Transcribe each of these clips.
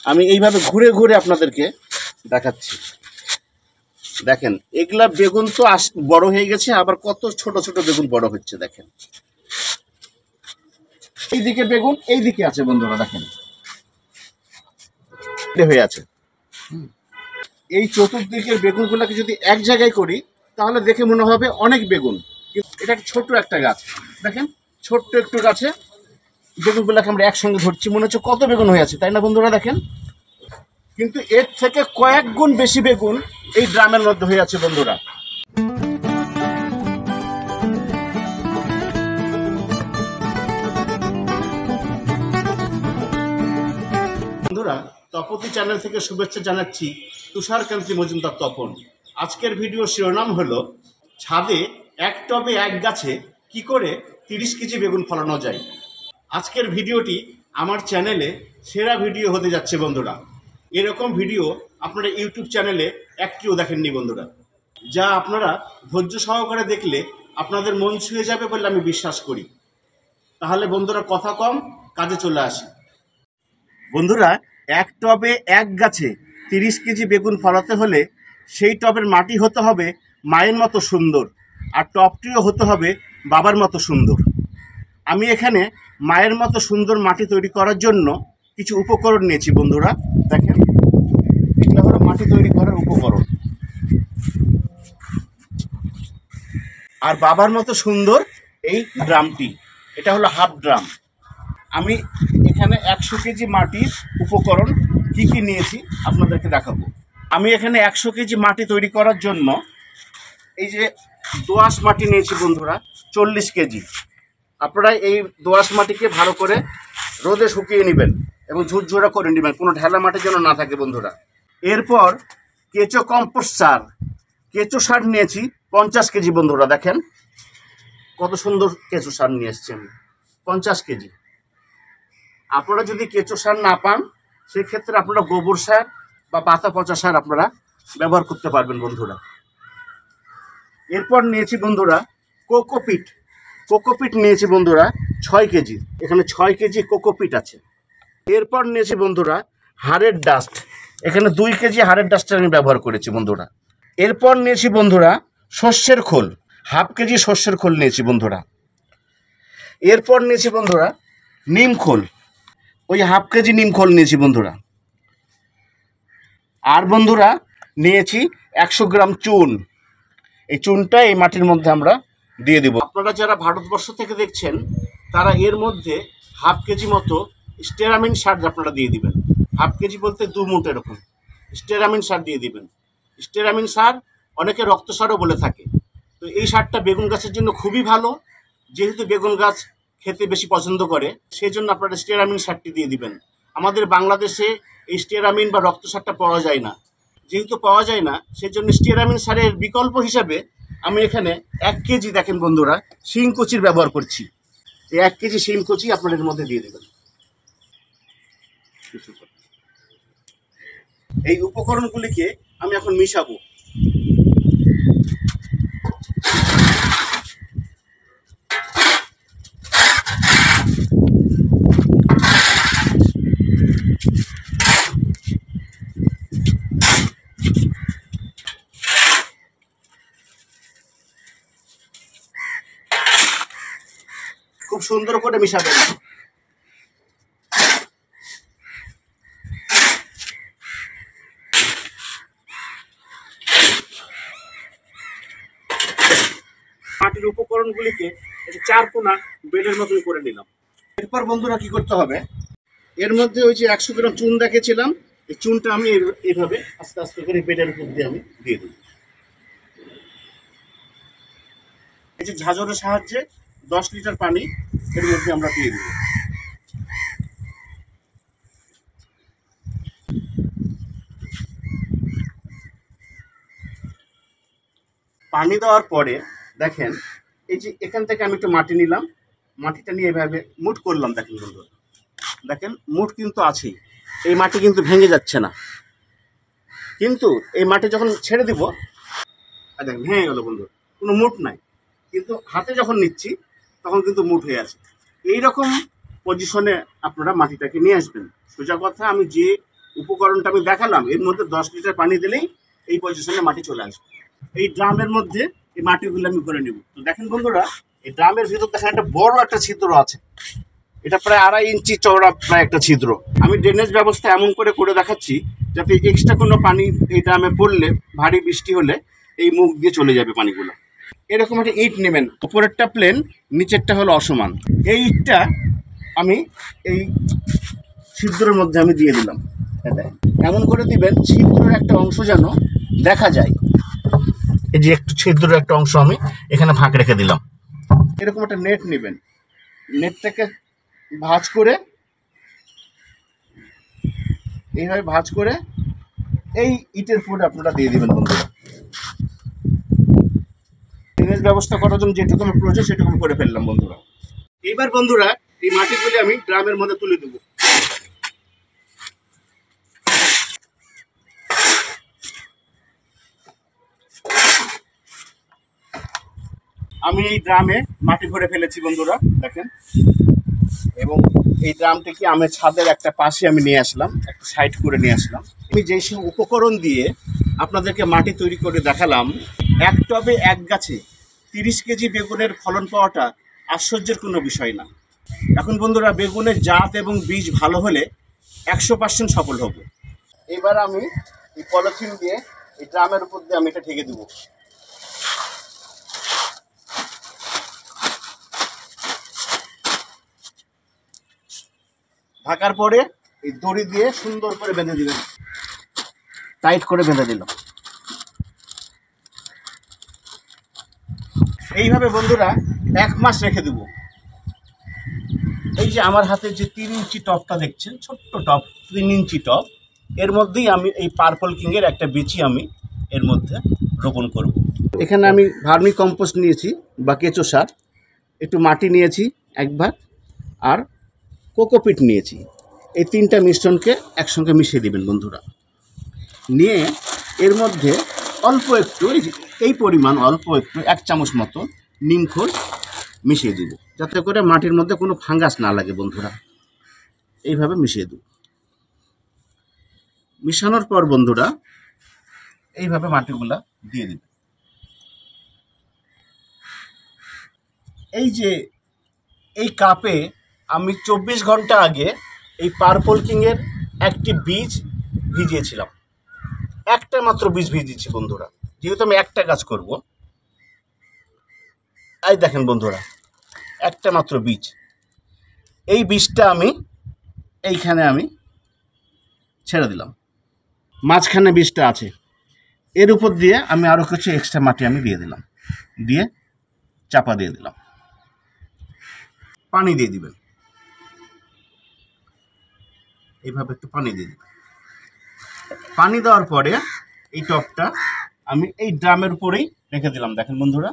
আমি এইভাবে ঘুরে ঘুরে আপনাদেরকে দেখাচ্ছি। দেখেন এগুলা বেগুন তো বড় হয়ে গেছে, আবার কত ছোট ছোট বেগুন বড় হচ্ছে। দেখেন এইদিকে বেগুন এইদিকে আছে বন্ধুরা, দেখেন হয়ে আছে। এই চতুর্দিকের বেগুনগুলোকে যদি এক জায়গায় করি তাহলে দেখে মনে হবে অনেক বেগুন, কিন্তু এটা ছোট্ট একটা গাছ। দেখেন ছোট্ট একটু গাছে বেগুনগুলোকে আমরা একসঙ্গে ধরছি, মনে হচ্ছে কত বেগুন হয়ে আছে, তাই না বন্ধুরা? দেখেন কিন্তু এর থেকে কয়েক গুণ বেশি বেগুন এই ড্রামের মধ্যে হয়ে আছে বন্ধুরা। বন্ধুরা, তপতি চ্যানেল থেকে শুভেচ্ছা জানাচ্ছি, তুষারকান্তি মজুমদার তপন। আজকের ভিডিও শিরোনাম হলো ছাদে এক টবে এক গাছে কি করে 30 কেজি বেগুন ফলানো যায়। আজকের ভিডিওটি আমার চ্যানেলে সেরা ভিডিও হতে যাচ্ছে বন্ধুরা। এরকম ভিডিও আপনারা ইউটিউব চ্যানেলে একটিও দেখেননি বন্ধুরা, যা আপনারা ধৈর্য সহকারে দেখলে আপনাদের মন ছুঁয়ে যাবে বলে আমি বিশ্বাস করি। তাহলে বন্ধুরা কথা কম, কাজে চলে আসি। বন্ধুরা, এক টবে এক গাছে 30 কেজি বেগুন ফলাতে হলে সেই টবের মাটি হতে হবে মায়ের মতো সুন্দর, আর টবটিও হতে হবে বাবার মতো সুন্দর। আমি এখানে মায়ের মতো সুন্দর মাটি তৈরি করার জন্য কিছু উপকরণ নিয়েছি বন্ধুরা। দেখেন এগুলো হলো মাটি তৈরি করার উপকরণ। আর বাবার মতো সুন্দর এই ড্রামটি, এটা হলো হাফ ড্রাম। আমি এখানে 100 কেজি মাটির উপকরণ কি কি নিয়েছি আপনাদেরকে দেখাবো। আমি এখানে 100 কেজি মাটি তৈরি করার জন্য এই যে দোআঁশ মাটি নিয়েছি বন্ধুরা 40 কেজি। আপনারা এই দোআঁশ মাটিকে ভালো করে রোদে শুকিয়ে নেবেন এবং ঝুরঝুরা করে নেবেন, কোনো ঢেলা মাটি যেন না থাকে বন্ধুরা। এরপর কেঁচো কম্পোস্ট সার, কেঁচো সার নিয়েছি 50 কেজি বন্ধুরা। দেখেন কত সুন্দর কেঁচো সার নিয়ে এসছি আমি, 50 কেজি। আপনারা যদি কেঁচো সার না পান সেক্ষেত্রে আপনারা গোবর সার বা পাতা পচা সার আপনারা ব্যবহার করতে পারবেন বন্ধুরা। এরপর নিয়েছি বন্ধুরা কোকোপিট, কোকোপিট নিয়েছি বন্ধুরা 6 কেজি। এখানে 6 কেজি কোকোপিট আছে। এরপর নিয়েছি বন্ধুরা হাড়ের ডাস্ট, এখানে 2 কেজি হাড়ের ডাস্টটা আমি ব্যবহার করেছি বন্ধুরা। এরপর নিয়েছি বন্ধুরা সর্ষের খোল, হাফ কেজি সর্ষের খোল নিয়েছি বন্ধুরা। এরপর নিয়েছি বন্ধুরা নিম খোল, ওই হাফ কেজি নিম খোল নিয়েছি বন্ধুরা। আর বন্ধুরা নিয়েছি 100 গ্রাম চুন, এই চুনটা এই মাটির মধ্যে আমরা দিয়ে দেব। আপনারা যারা ভারতবর্ষ থেকে দেখছেন তারা এর মধ্যে হাফ কেজি মতো স্টেরামিন সার আপনারা দিয়ে দিবেন। হাফ কেজি বলতে 2 মুঠ এরকম স্টেরামিন সার দিয়ে দিবেন। স্টেরামিন সার অনেকে রক্ত সারও বলে থাকে। তো এই সারটা বেগুন গাছের জন্য খুবই ভালো, যেহেতু বেগুন গাছ খেতে বেশি পছন্দ করে সেই জন্য আপনারা স্টেরামিন সারটি দিয়ে দিবেন। আমাদের বাংলাদেশে এই স্টেরামিন বা রক্ত সারটা পাওয়া যায় না, যেহেতু পাওয়া যায় না সেজন্য স্টেরামিন সারের বিকল্প হিসাবে আমি এখানে 1 কেজি দেখেন বন্ধুরা শিংকুচির ব্যবহার করছি। এই 1 কেজি শিংকুচি আপনারা এর মধ্যে দিয়ে দেবেন। এই উপকরণগুলিকে আমি এখন মিশাবো। খুব সুন্দর করে মিশাবেন। মাটির উপকরণগুলিকে 4 কোনা বেলের মতন করে নিলাম। এরপর বন্ধুরা কি করতে হবে, এর মধ্যে ওই যে 100 গ্রাম চুন দেখেছিলাম, এই চুনটা আমি এইভাবে আস্তে আস্তে করে বেলের উপর দিয়ে আমি দিয়ে দেব। এই যে ঝাঁঝরের সাহায্যে 10 লিটার পানি এর মধ্যে আমরা দিয়ে দেব। পানি দেওয়ার পরে দেখেন এই যে এখান থেকে আমি একটু মাটি নিলাম, মাটিটা নিয়ে এভাবে মুঠ করলাম। দেখেন বন্ধু, দেখেন মুঠ কিন্তু আছেই, এই মাটি কিন্তু ভেঙে যাচ্ছে না। কিন্তু এই মাটি যখন ছেড়ে দিব দেখেন ভেঙে গেল বন্ধু, কোনো মুঠ নাই। কিন্তু হাতে যখন নিচ্ছি তখন কিন্তু মুঠ হয়ে আছে। এইরকম পজিশনে আপনারা মাটিটাকে নিয়ে আসবেন। সোজা কথা, আমি যে উপকরণটা আমি দেখালাম, এর মধ্যে 10 লিটার পানি দিলেই এই পজিশনে মাটি চলে আসবে। এই ড্রামের মধ্যে এই মাটিগুলো আমি করে নেব। তো দেখেন বন্ধুরা, এই ড্রামের ভিতর দেখেন একটা বড় একটা ছিদ্র আছে, এটা প্রায় 2.5 ইঞ্চি চওড়া প্রায় একটা ছিদ্র। আমি ড্রেনেজ ব্যবস্থা এমন করে দেখাচ্ছি যাতে এক্সট্রা কোনো পানি এই ড্রামে পড়লে, ভারী বৃষ্টি হলে এই মুখ দিয়ে চলে যাবে পানিগুলো। এরকম একটা ইট নেবেন, উপরেরটা প্লেন, নিচেরটা হলো অসমান। এই ইটটা আমি এই ছিদ্রের মধ্যে আমি দিয়ে দিলাম। এমন করে দিবেন ছিদ্রের একটা অংশ যেন দেখা যায়। এই যে একটু ছিদ্রের একটা অংশ আমি এখানে ফাঁক রেখে দিলাম। এরকম একটা নেট নেবেন, নেটটাকে ভাঁজ করে এইভাবে ভাঁজ করে এই ইটের উপরে আপনারা দিয়ে দিবেন বন্ধুরা। ড্রেনেজ ব্যবস্থা করার জন্য যেটুকু আমার প্রয়োজন সেটুকু করে ফেললাম বন্ধুরা। এইবার বন্ধুরা এই মাটিগুলি আমি ড্রামের মধ্যে তুলে দেবো। আমি এই ড্রামে মাটি ভরে ফেলেছি বন্ধুরা, দেখেন। এবং এই ড্রামটিকে আমি ছাদের একটা পাশে আমি নিয়ে আসলাম, একটা সাইড করে নিয়ে আসলাম। আমি যেই সব উপকরণ দিয়ে আপনাদেরকে মাটি তৈরি করে দেখালাম, এক টবে এক গাছে 30 কেজি বেগুনের ফলন পাওয়াটা আশ্চর্যের কোনো বিষয় না। এখন বন্ধুরা বেগুনের জাত এবং বীজ ভালো হলে 100% সফল হব। এবার আমি এই পলিথিন দিয়ে এই ড্রামের উপর দিয়ে আমি এটা ঢেকে দেবো। ঢাকার পরে এই দড়ি দিয়ে সুন্দর করে বেঁধে দিবেন, টাইট করে বেঁধে দিলাম। এইভাবে বন্ধুরা 1 মাস রেখে দেব। এই যে আমার হাতে যে 3 ইঞ্চি টবটা দেখছেন, ছোট্ট টব, 3 ইঞ্চি টব, এর মধ্যেই আমি এই পার্পল কিংয়ের একটা বীজ আমি এর মধ্যে রোপণ করব। এখানে আমি ভার্মি কম্পোস্ট নিয়েছি বা কেঁচো সার, একটু মাটি নিয়েছি 1 ভাগ, আর কোকোপিট নিয়েছি। এই 3টা মিশ্রণকে একসঙ্গে মিশিয়ে দিবেন বন্ধুরা। নিয়ে এর মধ্যে অল্প একটু, এই পরিমাণ অল্প একটু 1 চামচ মতো নিমখোল মিশিয়ে দিব, যাতে করে মাটির মধ্যে কোনো ফাঙ্গাস না লাগে বন্ধুরা। এইভাবে মিশিয়ে দেব। মিশানোর পর বন্ধুরা এইভাবে মাটিগুলা দিয়ে দিবে। এই যে এই কাপে আমি 24 ঘন্টা আগে এই পার্পল কিংয়ের একটি বীজ ভিজিয়েছিলাম, একটা মাত্র বীজ ভিজিয়েছি বন্ধুরা, যেহেতু আমি একটা গাছ করব। এই দেখেন বন্ধুরা, একটা মাত্র বীজ। এই বীজটা আমি এইখানে আমি ছেড়ে দিলাম, মাঝখানে বীজটা আছে, এর উপর দিয়ে আমি আরও কিছু এক্সট্রা মাটি আমি দিয়ে দিলাম, দিয়ে চাপা দিয়ে দিলাম। পানি দিয়ে দিবেন, এইভাবে একটু পানি দিয়ে দিবেন। পানি দেওয়ার পরে এই টবটা আমি এই ড্রামের উপরেই রেখে দিলাম। দেখেন বন্ধুরা,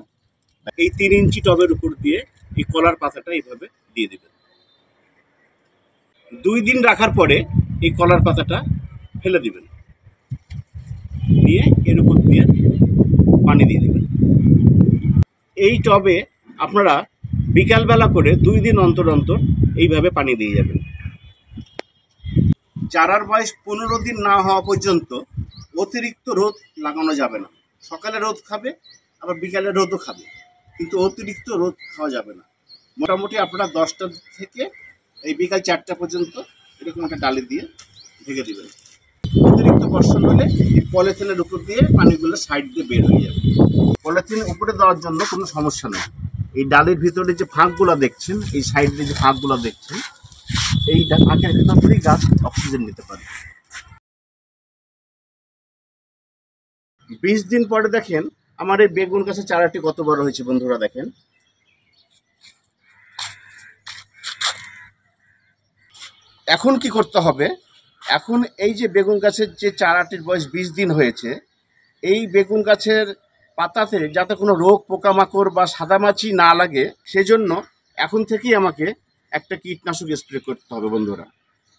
এই 3 ইঞ্চি টবের উপর দিয়ে এই কলার পাতাটা এইভাবে দিয়ে দিবেন। 2 দিন রাখার পরে এই কলার পাতাটা ফেলে দিবেন, দিয়ে এর উপর দিয়ে পানি দিয়ে দিবেন। এই টবে আপনারা বিকালবেলা করে 2 দিন অন্তর অন্তর এইভাবে পানি দিয়ে যাবেন। চারার বয়স 15 দিন না হওয়া পর্যন্ত অতিরিক্ত রোদ লাগানো যাবে না। সকালে রোদ খাবে, আবার বিকালে রোদও খাবে, কিন্তু অতিরিক্ত রোদ খাওয়া যাবে না। মোটামুটি আপনারা 10টা থেকে এই বিকাল 4টা পর্যন্ত এরকম একটা ডালি দিয়ে ঢেকে দেবেন। অতিরিক্ত বর্ষণ হলে এই পলিথিনের উপর দিয়ে পানিগুলো সাইড দিয়ে বের হয়ে যাবে। পলিথিন উপরে দেওয়ার জন্য কোনো সমস্যা নেই। এই ডালের ভিতরে যে ফাঁকগুলো দেখছেন, এই সাইড দিয়ে যে ফাঁকগুলো দেখছেন, এই ফাঁকের ভিতর থেকেই গাছ অক্সিজেন নিতে পারে। 20 দিন পরে দেখেন আমার এই বেগুন গাছের চারাটি কত বড় হয়েছে বন্ধুরা। দেখেন, এখন কি করতে হবে, এখন এই যে বেগুন গাছের যে চারাটির বয়স 20 দিন হয়েছে, এই বেগুন গাছের পাতাতে যাতে কোনো রোগ পোকামাকড় বা সাদামাছি না লাগে, সেজন্য এখন থেকেই আমাকে একটা কীটনাশক স্প্রে করতে হবে বন্ধুরা।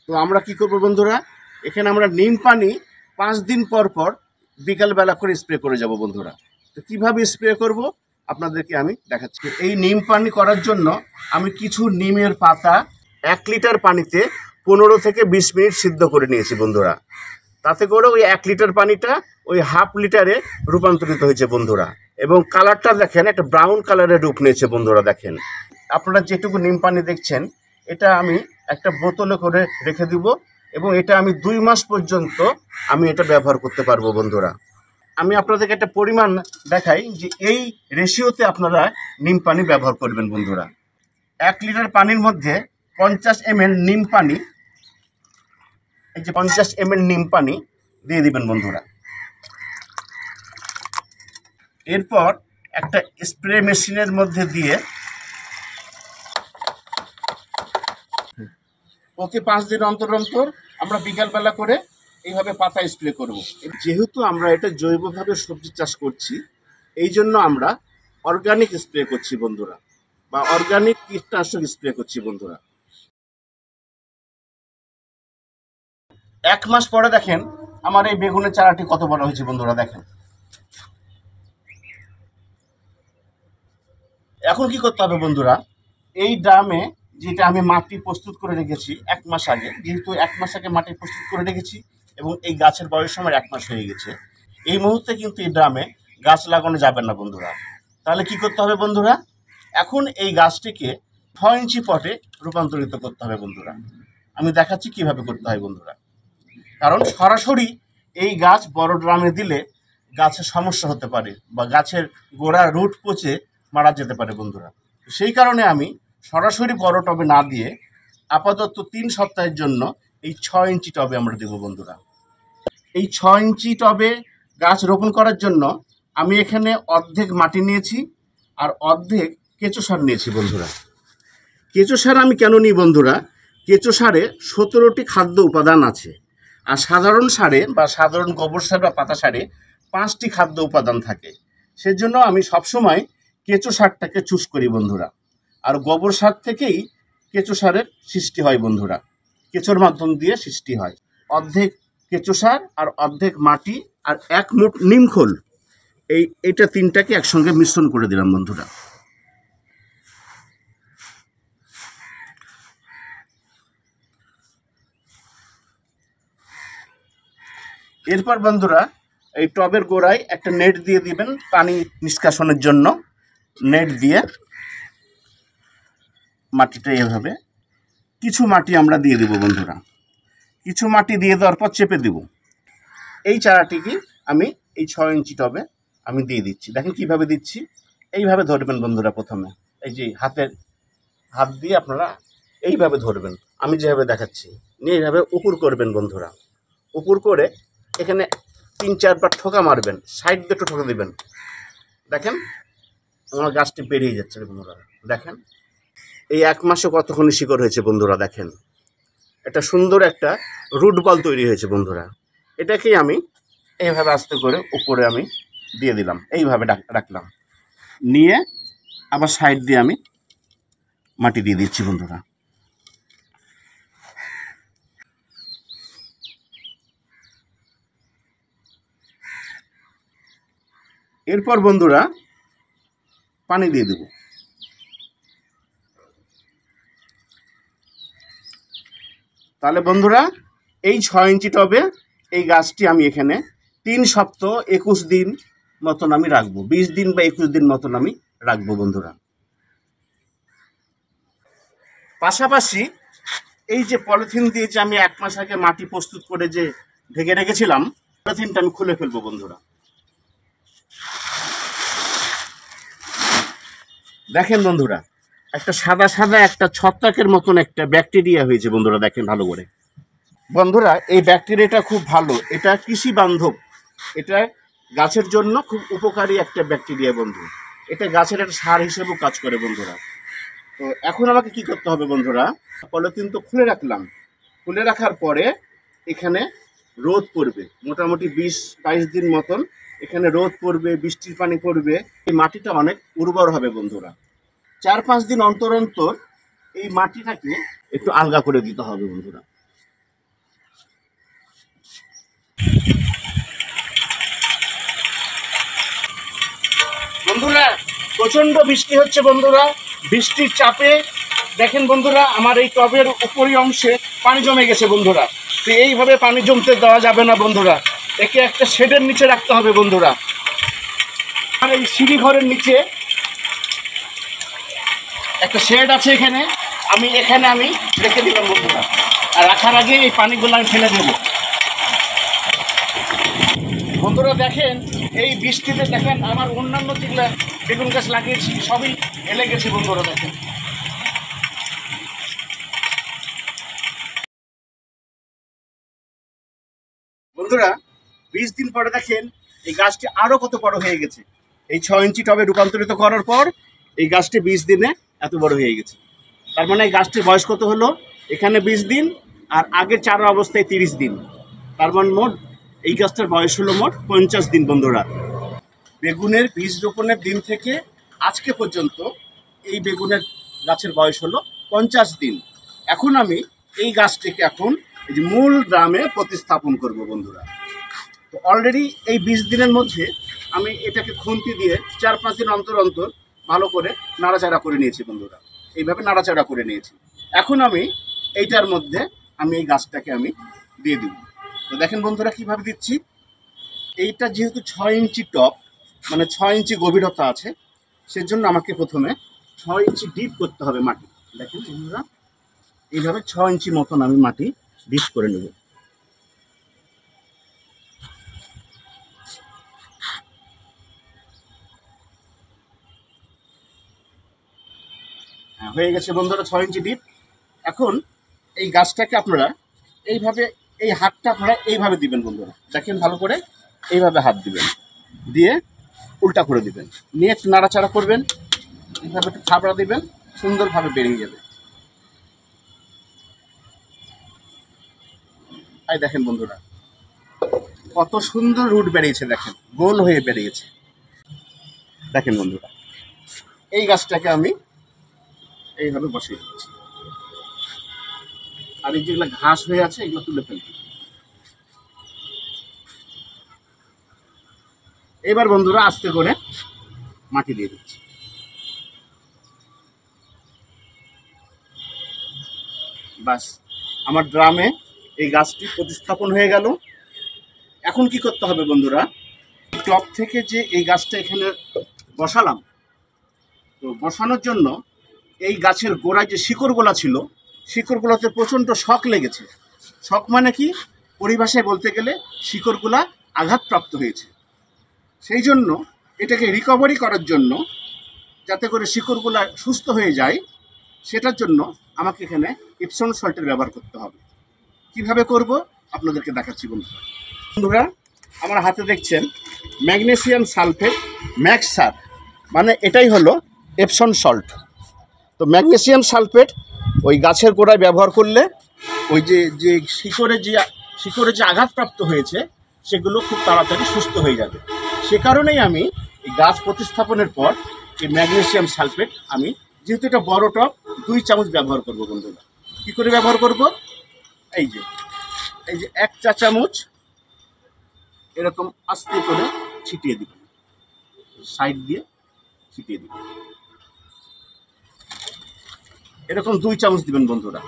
তো আমরা কি করব বন্ধুরা, এখানে আমরা নিম পানি 5 দিন পর পর বিকালবেলা করে স্প্রে করে যাব বন্ধুরা। তো কীভাবে স্প্রে করব আপনাদেরকে আমি দেখাচ্ছি। এই নিম পানি করার জন্য আমি কিছু নিমের পাতা 1 লিটার পানিতে 15 থেকে 20 মিনিট সিদ্ধ করে নিয়েছি বন্ধুরা। তাতে করে ওই 1 লিটার পানিটা ওই হাফ লিটারে রূপান্তরিত হয়েছে বন্ধুরা। এবং কালারটা দেখেন, একটা ব্রাউন কালারের রূপ নিয়েছে বন্ধুরা। দেখেন আপনারা যেটুকু নিম পানি দেখছেন, এটা আমি একটা বোতলে করে রেখে দিব এবং এটা আমি 2 মাস পর্যন্ত আমি এটা ব্যবহার করতে পারবো বন্ধুরা। আমি আপনাদেরকে একটা পরিমাণ দেখাই যে এই রেশিওতে আপনারা নিম পানি ব্যবহার করবেন বন্ধুরা। 1 লিটার পানির মধ্যে 50 ml নিম পানি, এই যে 50 ml নিম পানি দিয়ে দিবেন বন্ধুরা। এরপর একটা স্প্রে মেশিনের মধ্যে দিয়ে প্রতি 5 দিন অন্তর অন্তর আমরা বিকালবেলা করে এইভাবে পাতা স্প্রে করব। যেহেতু আমরা এটা জৈবভাবে সবজি চাষ করছি, এই জন্য আমরা অর্গানিক স্প্রে করছি বন্ধুরা, বা অর্গানিক কীটনাশক স্প্রে করছি বন্ধুরা। 1 মাস পরে দেখেন আমার এই বেগুনের চারাটি কত বড় হয়েছে বন্ধুরা। দেখেন এখন কি করতে হবে বন্ধুরা, এই ড্রামে যেটা আমি মাটি প্রস্তুত করে রেখেছি 1 মাস আগে, যেহেতু 1 মাস আগে মাটি প্রস্তুত করে রেখেছি এবং এই গাছের বয়স আমার 1 মাস হয়ে গেছে, এই মুহূর্তে কিন্তু এই ড্রামে গাছ লাগানো যাবে না বন্ধুরা। তাহলে কি করতে হবে বন্ধুরা, এখন এই গাছটিকে 6 ইঞ্চি পটে রূপান্তরিত করতে হবে বন্ধুরা। আমি দেখাচ্ছি কিভাবে করতে হয় বন্ধুরা। কারণ সরাসরি এই গাছ বড় ড্রামে দিলে গাছের সমস্যা হতে পারে বা গাছের গোড়া রুট পচে মারা যেতে পারে বন্ধুরা। সেই কারণে আমি সরাসরি বড় টবে না দিয়ে আপাতত 3 সপ্তাহের জন্য এই 6 ইঞ্চি টবে আমরা দেবো বন্ধুরা। এই 6 ইঞ্চি টবে গাছ রোপণ করার জন্য আমি এখানে অর্ধেক মাটি নিয়েছি আর অর্ধেক কেঁচো সার নিয়েছি বন্ধুরা। কেঁচো সার আমি কেন নিই বন্ধুরা, কেঁচো সারে 17টি খাদ্য উপাদান আছে, আর সাধারণ সারে বা সাধারণ গোবর সার বা পাতা সারে 5টি খাদ্য উপাদান থাকে। সেজন্য আমি সবসময় কেঁচো সারটাকে চুজ করি বন্ধুরা। আর গোবর সার থেকেই কেঁচো সারের সৃষ্টি হয় বন্ধুরা, কেঁচোর মাধ্যম দিয়ে সৃষ্টি হয়। অর্ধেক কেঁচো সার আর অর্ধেক মাটি আর 1 মুঠ নিমখোল, এইটা 3টাকে একসঙ্গে মিশ্রণ করে দিলাম বন্ধুরা। এরপর বন্ধুরা এই টবের গোড়ায় একটা নেট দিয়ে দিবেন পানি নিষ্কাশনের জন্য। নেট দিয়ে মাটিটা এভাবে কিছু মাটি আমরা দিয়ে দেব বন্ধুরা। কিছু মাটি দিয়ে দেওয়ার পর চেপে দেব। এই চারাটিকে আমি এই 6 ইঞ্চি টবে আমি দিয়ে দিচ্ছি। দেখেন কিভাবে দিচ্ছি, এইভাবে ধরবেন বন্ধুরা। প্রথমে এই যে হাত দিয়ে আপনারা এইভাবে ধরবেন, আমি যেভাবে দেখাচ্ছি, নিয়ে এইভাবে উপর করবেন বন্ধুরা। উপর করে এখানে 3-4 বার ঠোকা মারবেন, সাইড দিয়ে একটু ঠোকা দেবেন। দেখেন আমার গাছটি বেরিয়ে যাচ্ছে বন্ধুরা। দেখেন এই 1 মাসে কতক্ষণ শিকড় হয়েছে বন্ধুরা। দেখেন একটা সুন্দর একটা রুট বল তৈরি হয়েছে বন্ধুরা। এটাকেই আমি এইভাবে আস্তে করে উপরে আমি দিয়ে দিলাম, এইভাবে রাখলাম, নিয়ে আবার সাইড দিয়ে আমি মাটি দিয়ে দিচ্ছি বন্ধুরা। এরপর বন্ধুরা পানি দিয়ে দেব। তাহলে বন্ধুরা এই 6 ইঞ্চি টবে এই গাছটি আমি এখানে 3 সপ্তাহ 21 দিন মতন আমি রাখবো, 20 দিন বা 21 দিন মতন আমি রাখবো বন্ধুরা। পাশাপাশি এই যে পলিথিন দিয়ে যে আমি 1 মাস আগে মাটি প্রস্তুত করে যে ঢেকে রেখেছিলাম, পলিথিনটা আমি খুলে ফেলবো বন্ধুরা। দেখেন বন্ধুরা একটা সাদা সাদা একটা ছত্রাকের মতন একটা ব্যাকটেরিয়া হয়েছে বন্ধুরা। দেখেন ভালো করে বন্ধুরা, এই ব্যাকটেরিয়াটা খুব ভালো, এটা কৃষি বান্ধব, এটা গাছের জন্য খুব উপকারী একটা ব্যাকটেরিয়া বন্ধু। এটা গাছের একটা সার হিসেবেও কাজ করে বন্ধুরা। তো এখন আমাকে কি করতে হবে বন্ধুরা, পলিথিন তো খুলে রাখলাম, খুলে রাখার পরে এখানে রোদ পড়বে মোটামুটি 20-22 দিন মতন। এখানে রোদ পড়বে, বৃষ্টির পানি পড়বে, এই মাটিটা অনেক উর্বর হবে বন্ধুরা। 4-5 দিন অন্তর অন্তর এই মাটিটাকে একটু আলগা করে দিতে হবে বন্ধুরা। বন্ধুরা প্রচণ্ড বৃষ্টি হচ্ছে বন্ধুরা। বৃষ্টির চাপে দেখেন বন্ধুরা আমার এই টবের উপরি অংশে পানি জমে গেছে বন্ধুরা। তো এইভাবে পানি জমতে দেওয়া যাবে না বন্ধুরা, একে একটা শেডের নিচে রাখতে হবে বন্ধুরা। আর এই সিঁড়ি ঘরের নিচে একটা শেড আছে, এখানে আমি রেখে দিলাম বন্ধুরা। আর রাখার আগে এই পানিগুলো আমি ফেলে দেবো বন্ধুরা। দেখেন এই বৃষ্টিতে দেখেন আমার অন্যান্য যেগুলো বেগুন গাছ লাগিয়েছি সবই এলে গেছে বন্ধুরা। দেখেন বন্ধুরা, 20 দিন পরে দেখেন এই গাছটি আরো কত বড় হয়ে গেছে। এই 6 ইঞ্চি টবে রূপান্তরিত করার পর এই গাছটি 20 দিনে এত বড় হয়ে গেছে। তার মানে এই গাছটির বয়স কত হলো, এখানে 20 দিন আর আগের চারা অবস্থায় 30 দিন। তার মানে মোট এই গাছটার বয়স হলো মোট 50 দিন বন্ধুরা। বেগুনের বীজ রোপণের দিন থেকে আজকে পর্যন্ত এই বেগুনের গাছের বয়স হলো 50 দিন। এখন আমি এই গাছটিকে এখন এই যে মূল ড্রামে প্রতিস্থাপন করব বন্ধুরা। তো অলরেডি এই 20 দিনের মধ্যে আমি এটাকে খুন্তি দিয়ে 4-5 দিন অন্তর অন্তর ভালো করে নাড়াচাড়া করে নিয়েছি বন্ধুরা। এইভাবে নাড়াচাড়া করে নিয়েছি। এখন আমি এইটার মধ্যে আমি এই গাছটাকে আমি দিয়ে দিব। তো দেখেন বন্ধুরা কীভাবে দিচ্ছি। এইটা যেহেতু 6 ইঞ্চি টপ, মানে 6 ইঞ্চি গভীরতা আছে, সেজন্য আমাকে প্রথমে 6 ইঞ্চি ডিপ করতে হবে মাটি। দেখেন বন্ধুরা এইভাবে 6 ইঞ্চি মতন আমি মাটি ডিপ করে নেব। হয়ে গেছে বন্ধুরা 6 ইঞ্চি ডিপ। এখন এই গাছটাকে আপনারা এইভাবে, এই হাতটা আপনারা এইভাবে দিবেন বন্ধুরা। দেখেন ভালো করে এইভাবে হাত দিবেন, দিয়ে উল্টা করে দিবেন, নিয়ে একটু নাড়াচাড়া করবেন, এইভাবে একটু থাবড়া দিবেন, সুন্দরভাবে বেরিয়ে যাবে। এই দেখেন বন্ধুরা কত সুন্দর রুট বেরিয়েছে, দেখেন গোল হয়ে বেরিয়েছে। দেখেন বন্ধুরা এই গাছটাকে আমি এইভাবে বসিয়ে দিচ্ছি, আর এই যেগুলো ঘাস হয়ে আছে এগুলো তুলে ফেলবো। এবার বন্ধুরা আস্তে করে মাটি দিয়ে দিচ্ছি। বাস আমার ড্রামে এই গাছটি প্রতিস্থাপন হয়ে গেল। এখন কি করতে হবে বন্ধুরা, টপ থেকে যে এই গাছটা এখানে বসালাম, তো বসানোর জন্য এই গাছের গোড়ায় যে শিকড়গুলা ছিল, শিকড়গুলোতে প্রচণ্ড শক লেগেছে। শক মানে কি, পরিভাষায় বলতে গেলে শিকড়গুলা আঘাতপ্রাপ্ত হয়েছে। সেই জন্য এটাকে রিকভারি করার জন্য, যাতে করে শিকড়গুলা সুস্থ হয়ে যায়, সেটার জন্য আমাকে এখানে এপসম সল্টের ব্যবহার করতে হবে। কিভাবে করব আপনাদেরকে দেখাচ্ছি বন্ধুরা। বন্ধুরা আমার হাতে দেখছেন ম্যাগনেসিয়াম সালফেট ম্যাক্স সার, মানে এটাই হলো এপসম সল্ট। তো ম্যাগনেসিয়াম সালফেট ওই গাছের গোড়ায় ব্যবহার করলে ওই যে শিকড়ে যে আঘাতপ্রাপ্ত হয়েছে সেগুলো খুব তাড়াতাড়ি সুস্থ হয়ে যাবে। সে কারণেই আমি এই গাছ প্রতিস্থাপনের পর এই ম্যাগনেসিয়াম সালফেট আমি, যেহেতু এটা বড় টপ, 2 চামচ ব্যবহার করব বন্ধুরা। কী করে ব্যবহার করব, এই যে 1 চা চামচ এরকম আস্তে করে ছিটিয়ে দিব, সাইড দিয়ে ছিটিয়ে দিব। এরকম 2 চামচ দিবেন বন্ধুরা।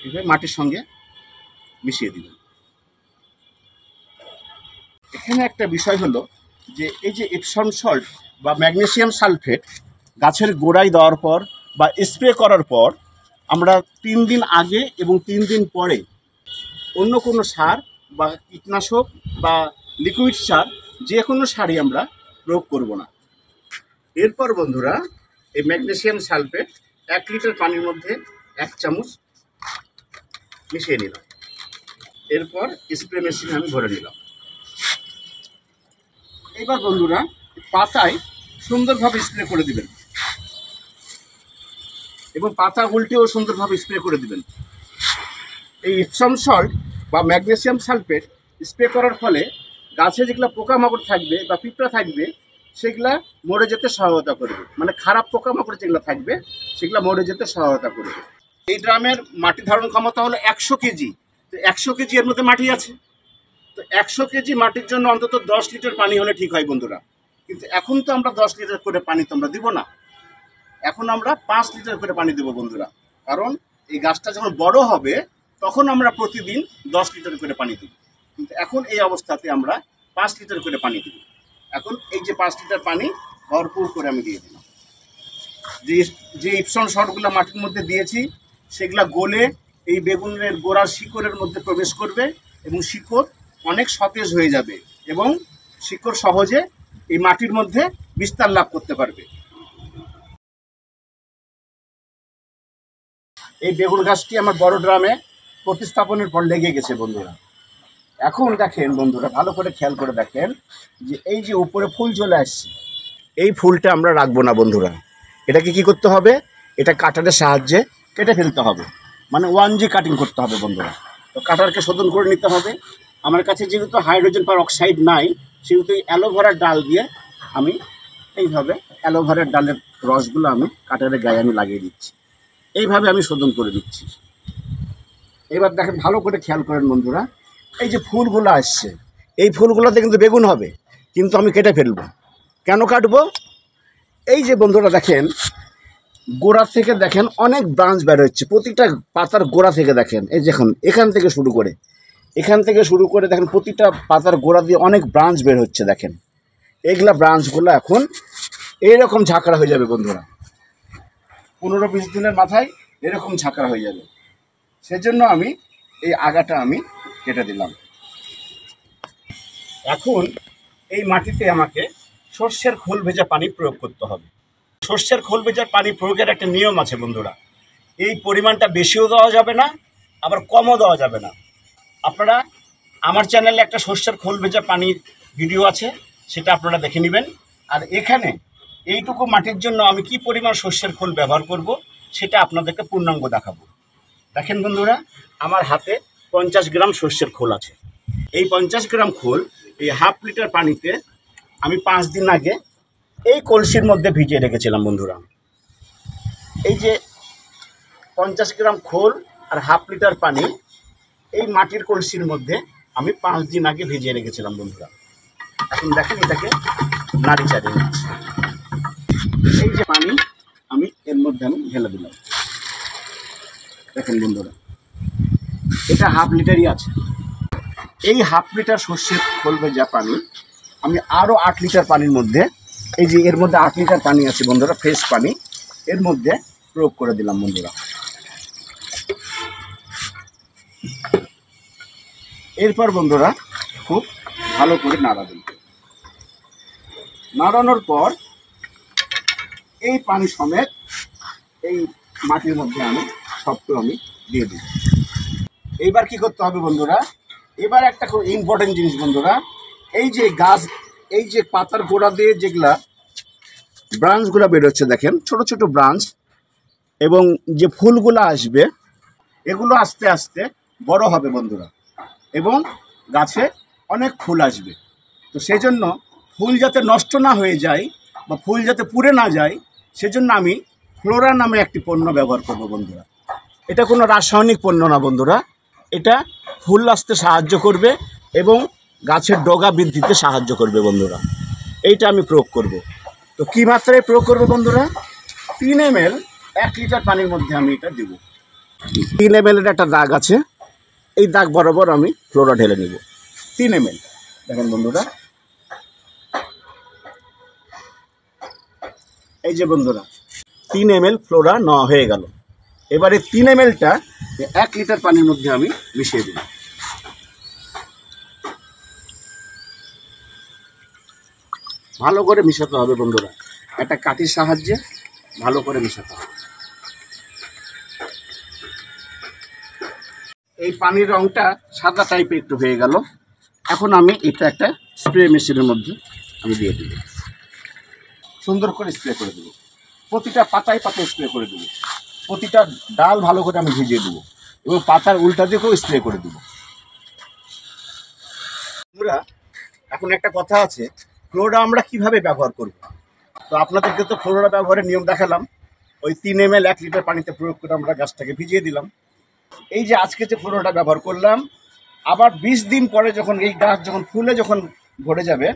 এইভাবে মাটির সঙ্গে মিশিয়ে দিবেন। এখানে একটা বিষয় হলো যে এই যে এপসম সল্ট বা ম্যাগনেসিয়াম সালফেট গাছের গোড়ায় দেওয়ার পর বা স্প্রে করার পর আমরা 3 দিন আগে এবং 3 দিন পরে অন্য কোনো সার বা কীটনাশক বা লিকুইড সার, যে কোনো সারই আমরা প্রয়োগ করব না। এরপর বন্ধুরা এই ম্যাগনেসিয়াম সালফেট 1 লিটার পানির মধ্যে 1 চামচ মিশিয়ে নিলাম। এরপর স্প্রে মেশিনে আমি ভরে নিলাম। এবার বন্ধুরা পাতায় সুন্দরভাবে স্প্রে করে দিবেন এবং পাতা উল্টেও সুন্দরভাবে স্প্রে করে দিবেন। এই এপসম সল্ট বা ম্যাগনেসিয়াম সালফেট স্প্রে করার ফলে গাছে যেগুলো পোকামাকড় থাকবে বা পিঁপড়া থাকবে সেগুলা মরে যেতে সহায়তা করবে, মানে খারাপ পোকামাকড় যেগুলো থাকবে সেগুলো মরে যেতে সহায়তা করবে। এই ড্রামের মাটি ধারণ ক্ষমতা হলো 100 কেজি। তো 100 কেজি এর মধ্যে মাটি আছে, তো 100 কেজি মাটির জন্য অন্তত 10 লিটার পানি হলে ঠিক হয় বন্ধুরা। কিন্তু এখন তো আমরা 10 লিটার করে পানি তো আমরা দিব না, এখন আমরা 5 লিটার করে পানি দেবো বন্ধুরা। কারণ এই গাছটা যখন বড় হবে তখন আমরা প্রতিদিন 10 লিটার করে পানি দেব, কিন্তু এখন এই অবস্থাতে আমরা 5 লিটার করে পানি দেব। এখন এই যে 5 লিটার পানি ভরপুর করে আমি দিয়ে দিলাম। যে ইপসন শটগুলো মাটির মধ্যে দিয়েছি সেগুলা গলে এই বেগুনের গোড়ার শিকড়ের মধ্যে প্রবেশ করবে এবং শিকড় অনেক সতেজ হয়ে যাবে এবং শিকড় সহজে এই মাটির মধ্যে বিস্তার লাভ করতে পারবে। এই বেগুন গাছটি আমার বড় ড্রামে প্রতিস্থাপনের পর লেগে গেছে বন্ধুরা। এখন দেখেন বন্ধুরা, ভালো করে খেয়াল করে দেখেন যে এই যে উপরে ফুল চলে আসছে, এই ফুলটা আমরা রাখবো না বন্ধুরা। এটাকে কি করতে হবে? এটা কাটারের সাহায্যে কেটে ফেলতে হবে, মানে 1G কাটিং করতে হবে বন্ধুরা। তো কাটারকে শোধন করে নিতে হবে। আমার কাছে যেহেতু হাইড্রোজেন পারঅক্সাইড নাই, সেহেতু এই অ্যালোভেরার ডাল দিয়ে আমি এইভাবে অ্যালোভেরার ডালের রসগুলো আমি কাটারের গায়ে আমি লাগিয়ে দিচ্ছি, এইভাবে আমি শোধন করে দিচ্ছি। এবার দেখেন ভালো করে খেয়াল করেন বন্ধুরা, এই যে ফুলগুলো আসছে এই ফুলগুলোতে কিন্তু বেগুন হবে, কিন্তু আমি কেটে ফেলবো। কেন কাটবো? এই যে বন্ধুরা দেখেন গোড়া থেকে দেখেন অনেক ব্রাঞ্চ বের হচ্ছে, প্রতিটা পাতার গোড়া থেকে দেখেন, এই দেখুন এখান থেকে শুরু করে দেখেন প্রতিটা পাতার গোড়া দিয়ে অনেক ব্রাঞ্চ বের হচ্ছে। দেখেন এইগুলা ব্রাঞ্চগুলো এখন এইরকম ঝাঁকড়া হয়ে যাবে বন্ধুরা, 15-20 দিনের মাথায় এরকম ঝাঁকড়া হয়ে যাবে। সেজন্য আমি এই আগাটা আমি কেটে দিলাম। এখন এই মাটিতে আমাকে সর্ষের খোল ভেজা পানি প্রয়োগ করতে হবে। সর্ষের খোল ভেজা পানি প্রয়োগের একটা নিয়ম আছে বন্ধুরা, এই পরিমাণটা বেশিও দেওয়া যাবে না আবার কমও দেওয়া যাবে না। আপনারা আমার চ্যানেলে একটা সর্ষের খোল ভেজা পানির ভিডিও আছে, সেটা আপনারা দেখে নেবেন। আর এখানে এইটুকু মাটির জন্য আমি কি পরিমাণ সর্ষের খোল ব্যবহার করব সেটা আপনাদেরকে পূর্ণাঙ্গ দেখাবো। দেখেন বন্ধুরা, আমার হাতে 50 গ্রাম সর্ষের খোল আছে। এই 50 গ্রাম খোল এই 1/2 লিটার পানিতে আমি 5 দিন আগে এই কলসির মধ্যে ভিজিয়ে রেখেছিলাম বন্ধুরা। এই যে 50 গ্রাম খোল আর 1/2 লিটার পানি এই মাটির কলসির মধ্যে আমি 5 দিন আগে ভিজিয়ে রেখেছিলাম বন্ধুরা। এখন দেখেন এটাকে নাড়ি চাড়িয়ে নিচ্ছি। এই যে পানি আমি এর মধ্যে আমি ঢেলে দিলাম। দেখেন বন্ধুরা, এটা 1/2 লিটারই আছে। এই 1/2 লিটার সর্ষের খোল ভেজা পানি আমি আরও 8 লিটার পানির মধ্যে, এই যে এর মধ্যে 8 লিটার পানি আছে বন্ধুরা, ফ্রেশ পানি, এর মধ্যে প্রয়োগ করে দিলাম বন্ধুরা। এরপর বন্ধুরা খুব ভালো করে নাড়া দিন। নাড়ানোর পর এই পানি সমেত এই মাটির মধ্যে আমি সবটু আমি দিয়ে দিই। এইবার কি করতে হবে বন্ধুরা? এবার একটা খুব ইম্পর্টেন্ট জিনিস বন্ধুরা, এই যে গাছ, এই যে পাতার গোড়া দিয়ে যেগুলা ব্রাঞ্চগুলো বেরোচ্ছে দেখেন, ছোট ছোট ব্রাঞ্চ, এবং যে ফুলগুলো আসবে এগুলো আস্তে আস্তে বড় হবে বন্ধুরা, এবং গাছে অনেক ফুল আসবে। তো সেই জন্য ফুল যাতে নষ্ট না হয়ে যায় বা ফুল যাতে পুড়ে না যায়, সেজন্য আমি ফ্লোরা নামে একটি পণ্য ব্যবহার করব বন্ধুরা। এটা কোনো রাসায়নিক পণ্য না বন্ধুরা, এটা ফুল আসতে সাহায্য করবে এবং গাছের ডগা বৃদ্ধিতে সাহায্য করবে বন্ধুরা। এইটা আমি প্রয়োগ করব। তো কী মাত্রায় প্রয়োগ করবো বন্ধুরা? 3 ml 1 লিটার পানির মধ্যে আমি এটা দেব। 3 ml এর একটা দাগ আছে, এই দাগ বরাবর আমি ফ্লোরা ঢেলে নেব। 3 ml দেখেন বন্ধুরা, এই যে বন্ধুরা 3 ml ফ্লোরা নেওয়া হয়ে গেল। এবারে 3 mlটা 1 লিটার পানির মধ্যে আমি মিশিয়ে দেব। ভালো করে মিশাতে হবে বন্ধুরা, একটা কাঠির সাহায্যে ভালো করে মিশাতে হবে। এই পানির রঙটা সাদা টাইপের একটু হয়ে গেল। এখন আমি এটা একটা স্প্রে মেশিনের মধ্যে আমি দিয়ে দেব, সুন্দর করে স্প্রে করে দেবো। প্রতিটা পাতায় পাতায় স্প্রে করে দেবো, প্রতিটা ডাল ভালো করে আমি ভিজিয়ে দেবো এবং পাতার উল্টা দিকেও স্প্রে করে দেবো। বন্ধুরা, এখন একটা কথা আছে, ফ্লোরা আমরা কিভাবে ব্যবহার করব। তো আপনাদেরকে তো ফ্লোরা ব্যবহারের নিয়ম দেখালাম। ওই 3 ml 1 লিটার পানিতে প্রয়োগ করে আমরা গাছটাকে ভিজিয়ে দিলাম। এই যে আজকে যে ফ্লোরাটা ব্যবহার করলাম, আবার 20 দিন পরে যখন এই গাছ যখন ফুলে যখন ভরে যাবে,